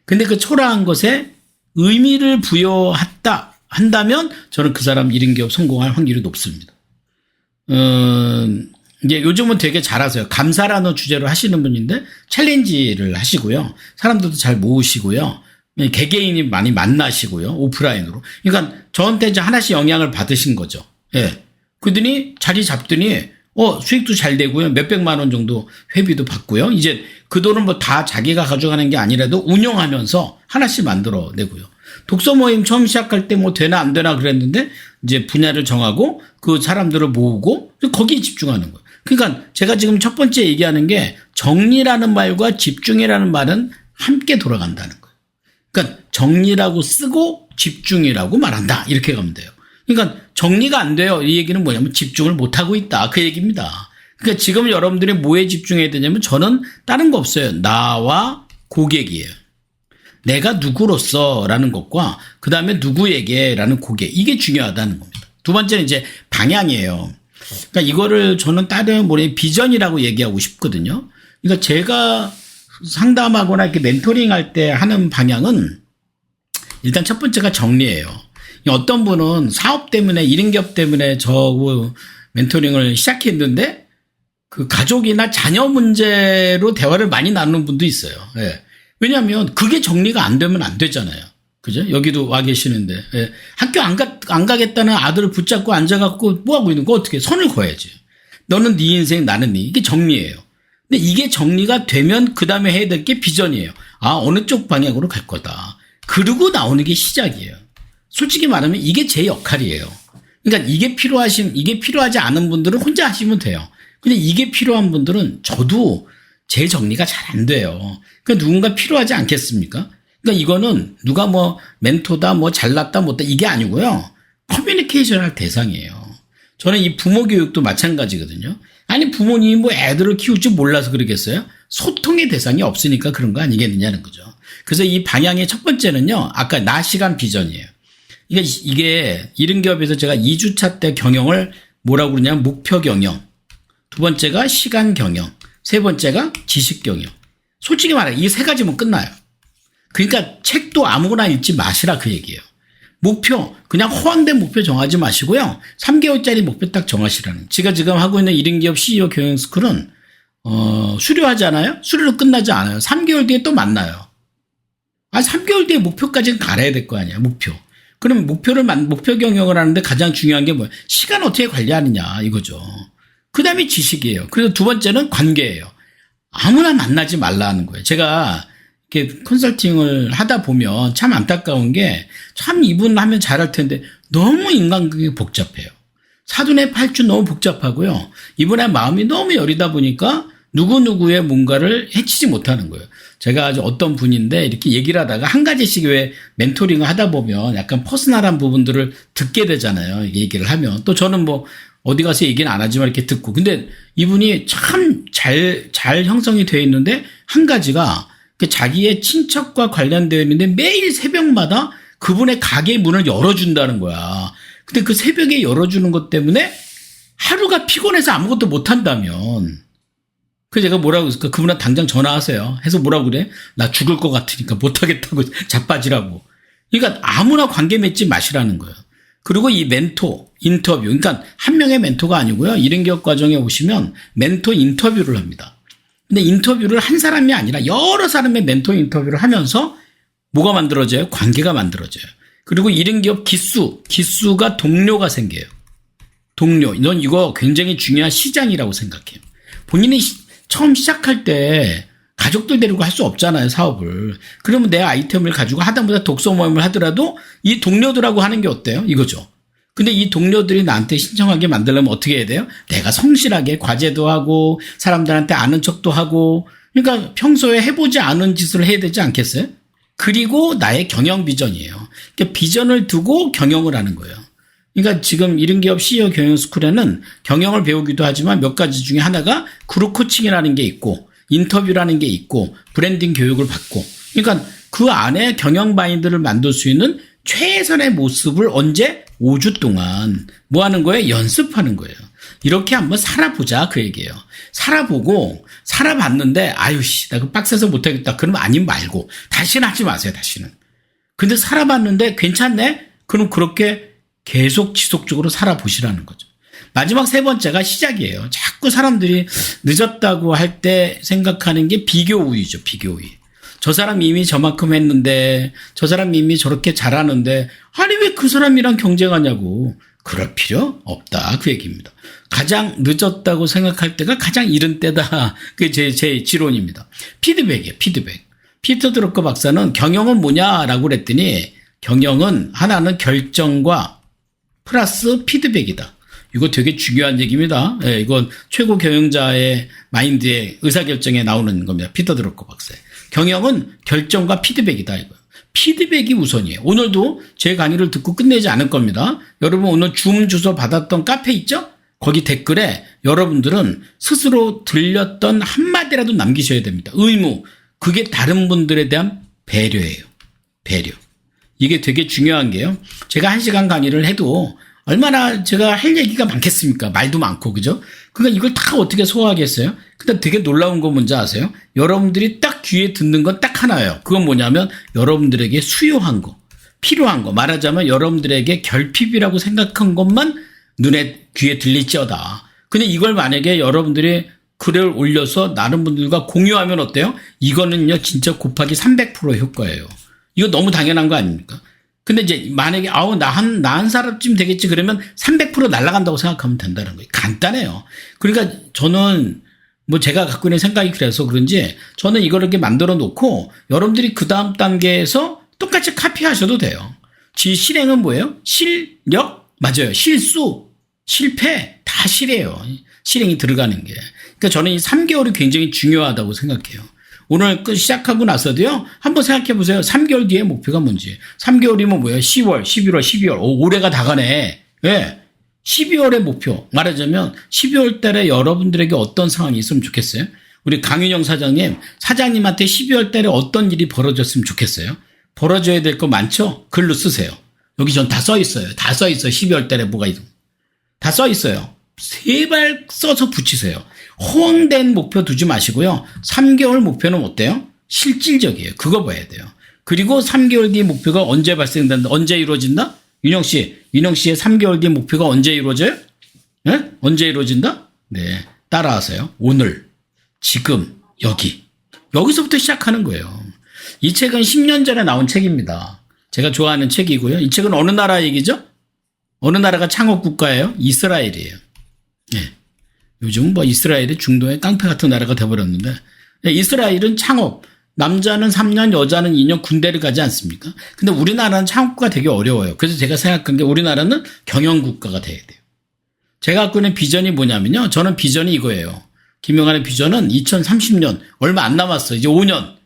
근데 그 초라한 것에 의미를 한다면 저는 그 사람 1인 기업 성공할 확률이 높습니다. 이제 요즘은 되게 잘하세요. 감사라는 주제로 하시는 분인데 챌린지를 하시고요. 사람들도 잘 모으시고요. 개개인이 많이 만나시고요. 오프라인으로. 그러니까 저한테 이제 하나씩 영향을 받으신 거죠. 예. 그러더니 자리 잡더니 수익도 잘 되고요. 몇백만 원 정도 회비도 받고요. 이제 그 돈은 뭐 다 자기가 가져가는 게 아니라도 운영하면서 하나씩 만들어내고요. 독서 모임 처음 시작할 때 뭐 되나 안 되나 그랬는데 이제 분야를 정하고 그 사람들을 모으고 거기에 집중하는 거예요. 그러니까 제가 지금 첫 번째 얘기하는 게 정리라는 말과 집중이라는 말은 함께 돌아간다는 거예요. 그러니까 정리라고 쓰고 집중이라고 말한다. 이렇게 가면 돼요. 그러니까 정리가 안 돼요. 이 얘기는 뭐냐면 집중을 못하고 있다. 그 얘기입니다. 그러니까 지금 여러분들이 뭐에 집중해야 되냐면 저는 다른 거 없어요. 나와 고객이에요. 내가 누구로서 라는 것과 그 다음에 누구에게 라는 고객. 이게 중요하다는 겁니다. 두 번째는 이제 방향이에요. 그러니까 이거를 저는 다른 비전이라고 얘기하고 싶거든요. 그러니까 제가 상담하거나 이렇게 멘토링 할 때 하는 방향은 일단 첫 번째가 정리예요. 어떤 분은 사업 때문에 1인 기업 때문에 저 멘토링을 시작했는데 그 가족이나 자녀 문제로 대화를 많이 나누는 분도 있어요. 예. 왜냐하면 그게 정리가 안 되면 안 되잖아요. 그죠? 여기도 와 계시는데 예. 학교 안 가겠다는 아들을 붙잡고 앉아갖고 뭐 하고 있는 거 어떻게 선을 그어야지. 너는 네 인생 나는 네 이게 정리예요. 근데 이게 정리가 되면 그 다음에 해야 될 게 비전이에요. 어느 쪽 방향으로 갈 거다. 그러고 나오는 게 시작이에요. 솔직히 말하면 이게 제 역할이에요. 그러니까 이게 필요하지 않은 분들은 혼자 하시면 돼요. 근데 이게 필요한 분들은 저도 제 정리가 잘 안 돼요. 그러니까 누군가 필요하지 않겠습니까? 그러니까 이거는 누가 뭐 멘토다, 뭐 잘났다, 못다 이게 아니고요. 커뮤니케이션 할 대상이에요. 저는 이 부모 교육도 마찬가지거든요. 아니 부모님이 뭐 애들을 키울 줄 몰라서 그러겠어요? 소통의 대상이 없으니까 그런 거 아니겠느냐는 거죠. 그래서 이 방향의 첫 번째는요. 아까 나 시간 비전이에요. 이게 이른 기업에서 제가 2주차 때 경영을 뭐라고 그러냐면 목표 경영. 두 번째가 시간 경영. 세 번째가 지식 경영. 솔직히 말해 이 세 가지면 끝나요. 그러니까 책도 아무거나 읽지 마시라 그 얘기예요. 목표 그냥 허황된 목표 정하지 마시고요. 3개월짜리 목표 딱 정하시라는. 제가 지금 하고 있는 1인 기업 CEO 경영 스쿨은 수료하잖아요. 수료로 끝나지 않아요. 3개월 뒤에 또 만나요. 3개월 뒤에 목표까지는 갈아야 될 거 아니야. 목표. 그럼 목표 경영을 하는데 가장 중요한 게 뭐예요? 시간 어떻게 관리하느냐 이거죠. 그 다음에 지식이에요. 그리고 두 번째는 관계예요. 아무나 만나지 말라는 거예요. 제가 이렇게 컨설팅을 하다 보면 참 안타까운 게 참 이분 하면 잘할 텐데 너무 인간관계가 복잡해요. 사돈의 팔주 너무 복잡하고요. 이분의 마음이 너무 여리다 보니까 누구누구의 뭔가를 해치지 못하는 거예요. 제가 아주 어떤 분인데 이렇게 얘기를 하다가 한 가지씩 왜 멘토링을 하다 보면 약간 퍼스널한 부분들을 듣게 되잖아요. 얘기를 하면. 또 저는 뭐 어디 가서 얘기는 안 하지만 이렇게 듣고. 근데 이분이 참 잘 형성이 되어 있는데 한 가지가 자기의 친척과 관련되어 있는데 매일 새벽마다 그분의 가게 문을 열어준다는 거야. 근데 그 새벽에 열어주는 것 때문에 하루가 피곤해서 아무것도 못한다면 그래서 제가 뭐라고 했을까? 그분한테 당장 전화하세요. 해서 뭐라고 그래? 나 죽을 것 같으니까 못하겠다고 자빠지라고. 그러니까 아무나 관계 맺지 마시라는 거예요. 그리고 이 멘토 인터뷰, 그러니까 한 명의 멘토가 아니고요. 이른 기업 과정에 오시면 멘토 인터뷰를 합니다. 근데 인터뷰를 한 사람이 아니라 여러 사람의 멘토 인터뷰를 하면서 뭐가 만들어져요? 관계가 만들어져요. 그리고 이른 기업 기수가 동료가 생겨요. 동료. 넌 이거 굉장히 중요한 시장이라고 생각해요. 본인이 처음 시작할 때 가족들 데리고 할 수 없잖아요, 사업을. 그러면 내 아이템을 가지고 하다보다 독서 모임을 하더라도 이 동료들하고 하는 게 어때요? 이거죠. 근데 이 동료들이 나한테 신청하게 만들려면 어떻게 해야 돼요? 내가 성실하게 과제도 하고 사람들한테 아는 척도 하고 그러니까 평소에 해보지 않은 짓을 해야 되지 않겠어요? 그리고 나의 경영 비전이에요. 그러니까 비전을 두고 경영을 하는 거예요. 그러니까 지금 이른 기업 CEO 경영 스쿨에는 경영을 배우기도 하지만 몇 가지 중에 하나가 그룹 코칭이라는 게 있고 인터뷰라는 게 있고 브랜딩 교육을 받고 그러니까 그 안에 경영 마인드를 만들 수 있는 최선의 모습을 언제? 5주 동안 뭐 하는 거예요? 연습하는 거예요. 이렇게 한번 살아보자 그 얘기예요. 살아보고 살아봤는데 아유씨 나 그 빡세서 못하겠다 그러면 아님 말고 다시는 하지 마세요. 다시는. 근데 살아봤는데 괜찮네? 그럼 그렇게 계속 지속적으로 살아보시라는 거죠. 마지막 세 번째가 시작이에요. 자꾸 사람들이 늦었다고 할 때 생각하는 게 비교 우위죠. 비교 우위. 저 사람 이미 저만큼 했는데 저 사람 이미 저렇게 잘하는데 아니 왜 그 사람이랑 경쟁하냐고. 그럴 필요 없다. 그 얘기입니다. 가장 늦었다고 생각할 때가 가장 이른 때다. 그게 제 지론입니다. 피드백이에요. 피드백. 피터 드러커 박사는 경영은 뭐냐라고 그랬더니 경영은 하나는 결정과 플러스 피드백이다. 이거 되게 중요한 얘기입니다. 예, 이건 최고 경영자의 마인드의 의사결정에 나오는 겁니다. 피터 드러커 박사의. 경영은 결정과 피드백이다. 이거. 피드백이 우선이에요. 오늘도 제 강의를 듣고 끝내지 않을 겁니다. 여러분 오늘 줌 주소 받았던 카페 있죠? 거기 댓글에 여러분들은 스스로 들렸던 한마디라도 남기셔야 됩니다. 의무. 그게 다른 분들에 대한 배려예요. 배려. 이게 되게 중요한 게요. 제가 1시간 강의를 해도 얼마나 제가 할 얘기가 많겠습니까? 말도 많고, 그죠? 그러니까 이걸 다 어떻게 소화하겠어요? 근데 되게 놀라운 거 뭔지 아세요? 여러분들이 딱 귀에 듣는 건 딱 하나예요. 그건 뭐냐면 여러분들에게 수요한 거, 필요한 거, 말하자면 여러분들에게 결핍이라고 생각한 것만 눈에 귀에 들릴지어다. 근데 이걸 만약에 여러분들이 글을 올려서 다른 분들과 공유하면 어때요? 이거는요 진짜 곱하기 300% 효과예요. 이거 너무 당연한 거 아닙니까? 근데 이제 만약에 나 한 사람쯤 되겠지 그러면 300% 날아간다고 생각하면 된다는 거예요. 간단해요. 그러니까 저는 뭐 제가 갖고 있는 생각이 그래서 그런지 저는 이걸 이렇게 만들어 놓고 여러분들이 그 다음 단계에서 똑같이 카피하셔도 돼요. 실행은 뭐예요? 실력? 맞아요. 실수, 실패 다 실해요. 실행이 들어가는 게. 그러니까 저는 이 3개월이 굉장히 중요하다고 생각해요. 오늘 시작하고 나서도요, 한번 생각해 보세요. 3개월 뒤에 목표가 뭔지. 3개월이면 뭐예요? 10월, 11월, 12월. 올해가 다 가네. 예. 12월의 목표. 말하자면 12월 달에 여러분들에게 어떤 상황이 있으면 좋겠어요? 우리 강윤영 사장님한테 12월 달에 어떤 일이 벌어졌으면 좋겠어요? 벌어져야 될 거 많죠? 글로 쓰세요. 여기 전 다 써 있어요. 다 써 있어요. 12월 달에 뭐가 있으면. 다 써 있어요. 3발 써서 붙이세요. 허황된 목표 두지 마시고요. 3개월 목표는 어때요? 실질적이에요. 그거 봐야 돼요. 그리고 3개월 뒤 목표가 언제 발생된다? 언제 이루어진다? 윤영 씨의 3개월 뒤 목표가 언제 이루어져요? 네? 언제 이루어진다? 네. 따라하세요. 오늘, 지금, 여기. 여기서부터 시작하는 거예요. 이 책은 10년 전에 나온 책입니다. 제가 좋아하는 책이고요. 이 책은 어느 나라 얘기죠? 어느 나라가 창업 국가예요? 이스라엘이에요. 네. 요즘 뭐 이스라엘이 중동의 깡패 같은 나라가 돼버렸는데, 네, 이스라엘은 창업, 남자는 3년, 여자는 2년 군대를 가지 않습니까? 근데 우리나라는 창업국가 되게 어려워요. 그래서 제가 생각한 게 우리나라는 경영국가가 돼야 돼요. 제가 갖고 있는 비전이 뭐냐면요. 저는 비전이 이거예요. 김용환의 비전은 2030년, 얼마 안 남았어요. 이제 5년.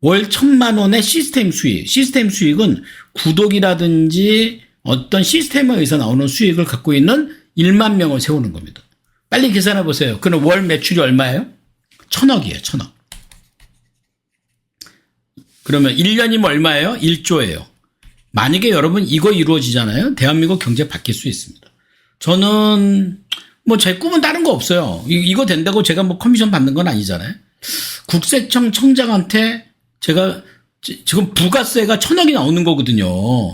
월 1,000만 원의 시스템 수익. 시스템 수익은 구독이라든지 어떤 시스템에 의해서 나오는 수익을 갖고 있는 1만 명을 세우는 겁니다. 빨리 계산해 보세요. 그럼 월 매출이 얼마예요? 1,000억이에요. 1,000억. 그러면 1년이면 얼마예요? 1조예요. 만약에 여러분 이거 이루어지잖아요. 대한민국 경제 바뀔 수 있습니다. 저는 뭐 제 꿈은 다른 거 없어요. 이거 된다고 제가 뭐 커미션 받는 건 아니잖아요. 국세청 청장한테 제가 지금 부가세가 1,000억이 나오는 거거든요.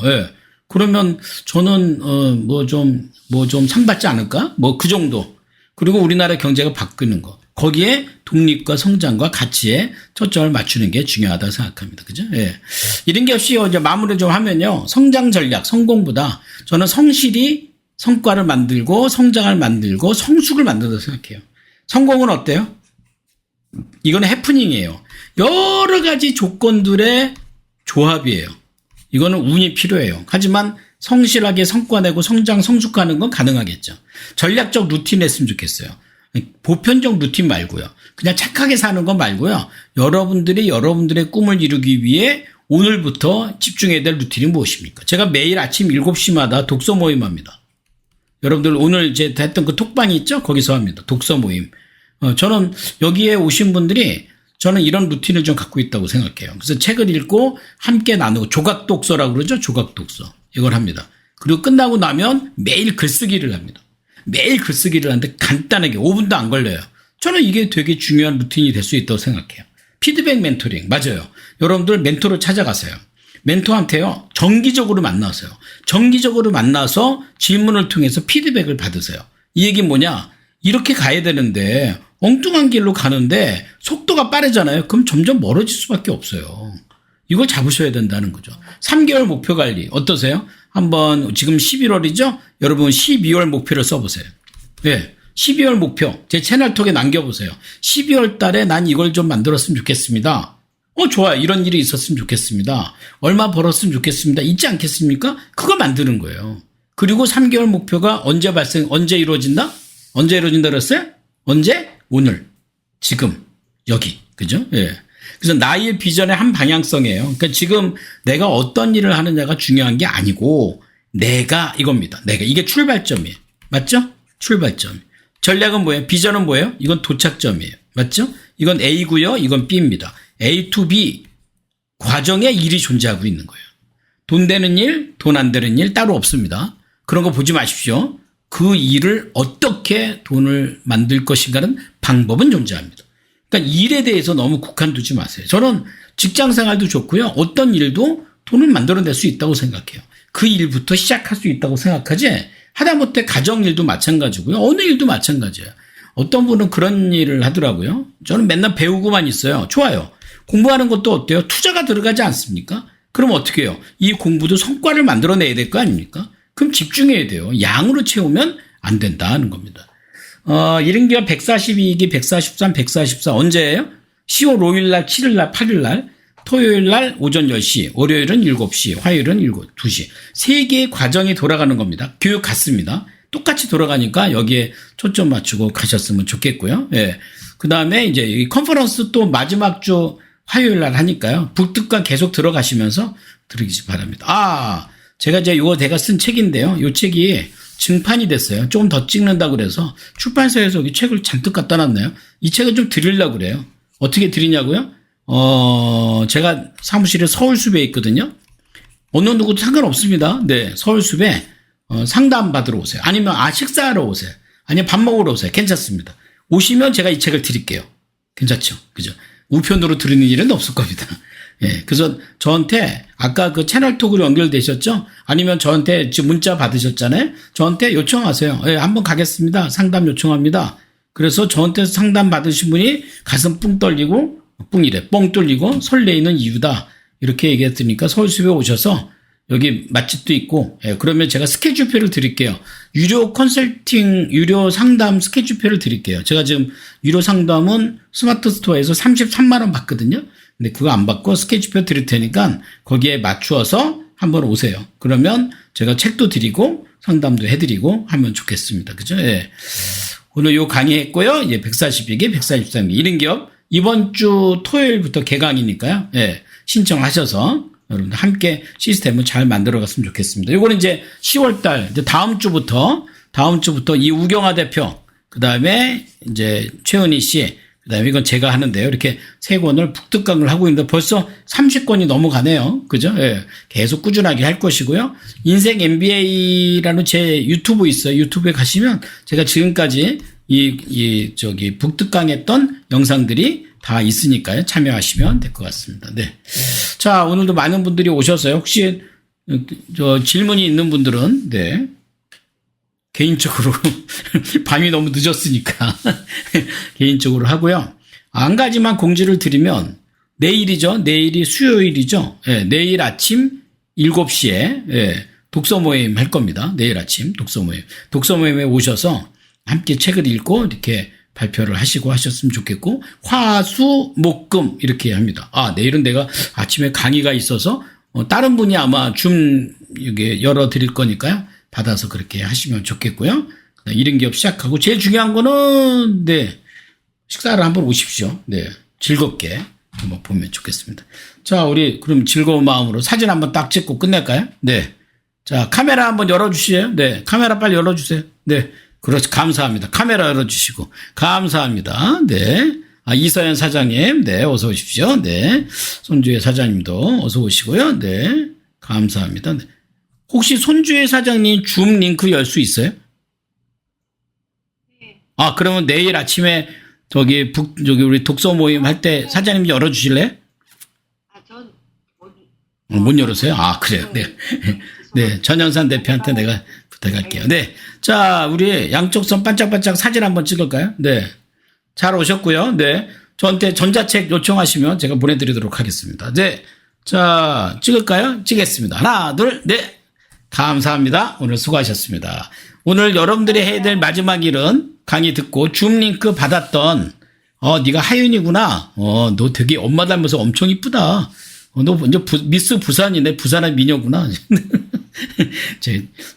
예. 그러면 저는 뭐 좀 상 받지 않을까? 뭐 그 정도. 그리고 우리나라 경제가 바뀌는 거. 거기에 독립과 성장과 가치에 초점을 맞추는 게 중요하다고 생각합니다. 그죠? 예. 이런 게 없이 이제 마무리 좀 하면요. 성장 전략, 성공보다 저는 성실히 성과를 만들고 성장을 만들고 성숙을 만든다고 생각해요. 성공은 어때요? 이거는 해프닝이에요. 여러 가지 조건들의 조합이에요. 이거는 운이 필요해요. 하지만 성실하게 성과 내고 성장, 성숙하는 건 가능하겠죠. 전략적 루틴 했으면 좋겠어요. 보편적 루틴 말고요. 그냥 착하게 사는 거 말고요. 여러분들이 여러분들의 꿈을 이루기 위해 오늘부터 집중해야 될 루틴이 무엇입니까? 제가 매일 아침 7시마다 독서 모임 합니다. 여러분들 오늘 제가 했던 그 톡방이 있죠? 거기서 합니다. 독서 모임. 저는 여기에 오신 분들이 저는 이런 루틴을 좀 갖고 있다고 생각해요. 그래서 책을 읽고 함께 나누고 조각독서라고 그러죠? 조각독서. 이걸 합니다. 그리고 끝나고 나면 매일 글쓰기를 합니다. 매일 글쓰기를 하는데 간단하게 5분도 안 걸려요. 저는 이게 되게 중요한 루틴이 될 수 있다고 생각해요. 피드백 멘토링. 맞아요. 여러분들 멘토를 찾아가세요. 멘토한테요. 정기적으로 만나세요. 정기적으로 만나서 질문을 통해서 피드백을 받으세요. 이 얘기는 뭐냐? 이렇게 가야 되는데 엉뚱한 길로 가는데 속도가 빠르잖아요. 그럼 점점 멀어질 수밖에 없어요. 이걸 잡으셔야 된다는 거죠. 3개월 목표 관리 어떠세요? 한번 지금 11월이죠? 여러분 12월 목표를 써보세요. 예. 12월 목표 제 채널톡에 남겨보세요. 12월 달에 난 이걸 좀 만들었으면 좋겠습니다. 좋아요. 이런 일이 있었으면 좋겠습니다. 얼마 벌었으면 좋겠습니다. 있지 않겠습니까? 그거 만드는 거예요. 그리고 3개월 목표가 언제 이루어진다? 언제 이루어진다 그랬어요? 언제? 오늘. 지금. 여기. 그죠? 예. 그래서 나의 비전의 한 방향성이에요. 그러니까 지금 내가 어떤 일을 하느냐가 중요한 게 아니고 내가 이겁니다. 이게 출발점이에요. 맞죠? 출발점. 전략은 뭐예요? 비전은 뭐예요? 이건 도착점이에요. 맞죠? 이건 A고요. 이건 B입니다. A to B 과정에 일이 존재하고 있는 거예요. 돈 되는 일, 돈 안 되는 일 따로 없습니다. 그런 거 보지 마십시오. 그 일을 어떻게 돈을 만들 것인가는 방법은 존재합니다. 그러니까 일에 대해서 너무 국한두지 마세요. 저는 직장 생활도 좋고요. 어떤 일도 돈을 만들어낼 수 있다고 생각해요. 그 일부터 시작할 수 있다고 생각하지 하다못해 가정일도 마찬가지고요. 어느 일도 마찬가지예요. 어떤 분은 그런 일을 하더라고요. 저는 맨날 배우고만 있어요. 좋아요. 공부하는 것도 어때요? 투자가 들어가지 않습니까? 그럼 어떻게 해요? 이 공부도 성과를 만들어내야 될 거 아닙니까? 그럼 집중해야 돼요. 양으로 채우면 안 된다는 겁니다. 1인기가 142기, 143, 144 언제예요? 10월 5일 날, 7일 날, 8일 날, 토요일 날 오전 10시, 월요일은 7시, 화요일은 2시. 3개의 과정이 돌아가는 겁니다. 교육 같습니다. 똑같이 돌아가니까 여기에 초점 맞추고 가셨으면 좋겠고요. 예. 그 다음에 이제 이 컨퍼런스 또 마지막 주 화요일 날 하니까요. 북특강 계속 들어가시면서 들으시기 바랍니다. 제가 이제 내가 쓴 책인데요. 이 책이 증판이 됐어요. 조금 더 찍는다고 그래서 출판사에서 여기 책을 잔뜩 갖다 놨네요. 이 책을 좀 드리려고 그래요. 어떻게 드리냐고요? 제가 사무실에 서울숲에 있거든요. 어느 누구도 상관없습니다. 네, 서울숲에 상담 받으러 오세요. 아니면 식사하러 오세요. 아니면 밥 먹으러 오세요. 괜찮습니다. 오시면 제가 이 책을 드릴게요. 괜찮죠? 그죠? 우편으로 드리는 일은 없을 겁니다. 예, 그래서 저한테 아까 그 채널톡으로 연결되셨죠? 아니면 저한테 지금 문자 받으셨잖아요? 저한테 요청하세요. 예, 한번 가겠습니다. 상담 요청합니다. 그래서 저한테 상담 받으신 분이 가슴 뿡 떨리고, 뻥 뚫리고 설레이는 이유다. 이렇게 얘기했으니까 서울숲에 오셔서 여기 맛집도 있고, 예, 그러면 제가 스케줄표를 드릴게요. 유료 컨설팅, 유료 상담 스케줄표를 드릴게요. 제가 지금 유료 상담은 스마트 스토어에서 33만원 받거든요. 근데 그거 안 받고 스케줄표 드릴 테니까 거기에 맞추어서 한번 오세요. 그러면 제가 책도 드리고 상담도 해드리고 하면 좋겠습니다. 그죠? 예. 오늘 요 강의했고요. 예, 142개, 143개. 1인기업 이번 주 토요일부터 개강이니까요. 예, 신청하셔서 여러분들 함께 시스템을 잘 만들어 갔으면 좋겠습니다. 요거는 이제 10월달, 이제 다음 주부터 이 우경화 대표, 그 다음에 이제 최은희 씨, 그 다음에 이건 제가 하는데요. 이렇게 3권을 북특강을 하고 있는데 벌써 30권이 넘어가네요. 그죠? 예. 계속 꾸준하게 할 것이고요. 인생 MBA라는 제 유튜브 있어요. 유튜브에 가시면 제가 지금까지 북특강 했던 영상들이 다 있으니까요. 참여하시면 될 것 같습니다. 네. 자, 오늘도 많은 분들이 오셨어요. 혹시 질문이 있는 분들은, 네. 개인적으로 밤이 너무 늦었으니까 개인적으로 하고요. 한 가지만 공지를 드리면 내일이죠. 내일이 수요일이죠. 예, 내일 아침 7시에 예, 독서 모임 할 겁니다. 내일 아침 독서 모임. 독서 모임에 오셔서 함께 책을 읽고 이렇게 발표를 하시고 하셨으면 좋겠고 화, 수, 목, 금 이렇게 합니다. 내일은 내가 아침에 강의가 있어서 다른 분이 아마 이게 열어드릴 거니까요. 받아서 그렇게 하시면 좋겠고요. 1인기업 시작하고 제일 중요한 거는 네 식사를 한번 오십시오. 네 즐겁게 한번 보면 좋겠습니다. 자 우리 그럼 즐거운 마음으로 사진 한번 딱 찍고 끝낼까요? 네. 자 카메라 한번 열어주시죠. 네 카메라 빨리 열어주세요. 네 그렇지 감사합니다. 카메라 열어주시고 감사합니다. 네. 이서연 사장님 네 어서 오십시오. 네 손주혜 사장님도 어서 오시고요. 네 감사합니다. 네. 혹시 손주혜 사장님 줌 링크 열 수 있어요? 네. 그러면 내일 아침에 저기 우리 독서 모임 할 때 사장님 열어주실래요? 전 못 열으세요? 그래요. 네. 네. 전현산 대표한테 내가 부탁할게요. 네. 자, 우리 양쪽 손 반짝반짝 사진 한번 찍을까요? 네. 잘 오셨고요. 네. 저한테 전자책 요청하시면 제가 보내드리도록 하겠습니다. 네. 자, 찍을까요? 찍겠습니다. 하나, 둘, 네. 감사합니다. 오늘 수고하셨습니다. 오늘 여러분들이 해야 될 마지막 일은 강의 듣고 줌 링크 받았던 네가 하윤이구나. 너 되게 엄마 닮아서 엄청 이쁘다. 너 이제 미스 부산이네. 부산의 미녀구나.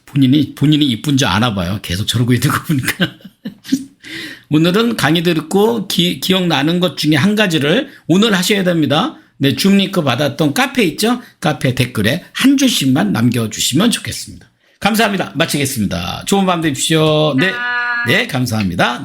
본인이 이쁜 줄 아나 봐요. 계속 저러고 있는 거 보니까. 오늘은 강의 듣고 기억나는 것 중에 한 가지를 오늘 하셔야 됩니다. 네, 줌 링크 받았던 카페 있죠? 카페 댓글에 한 줄씩만 남겨주시면 좋겠습니다. 감사합니다. 마치겠습니다. 좋은 밤 되십시오. 네, 감사합니다.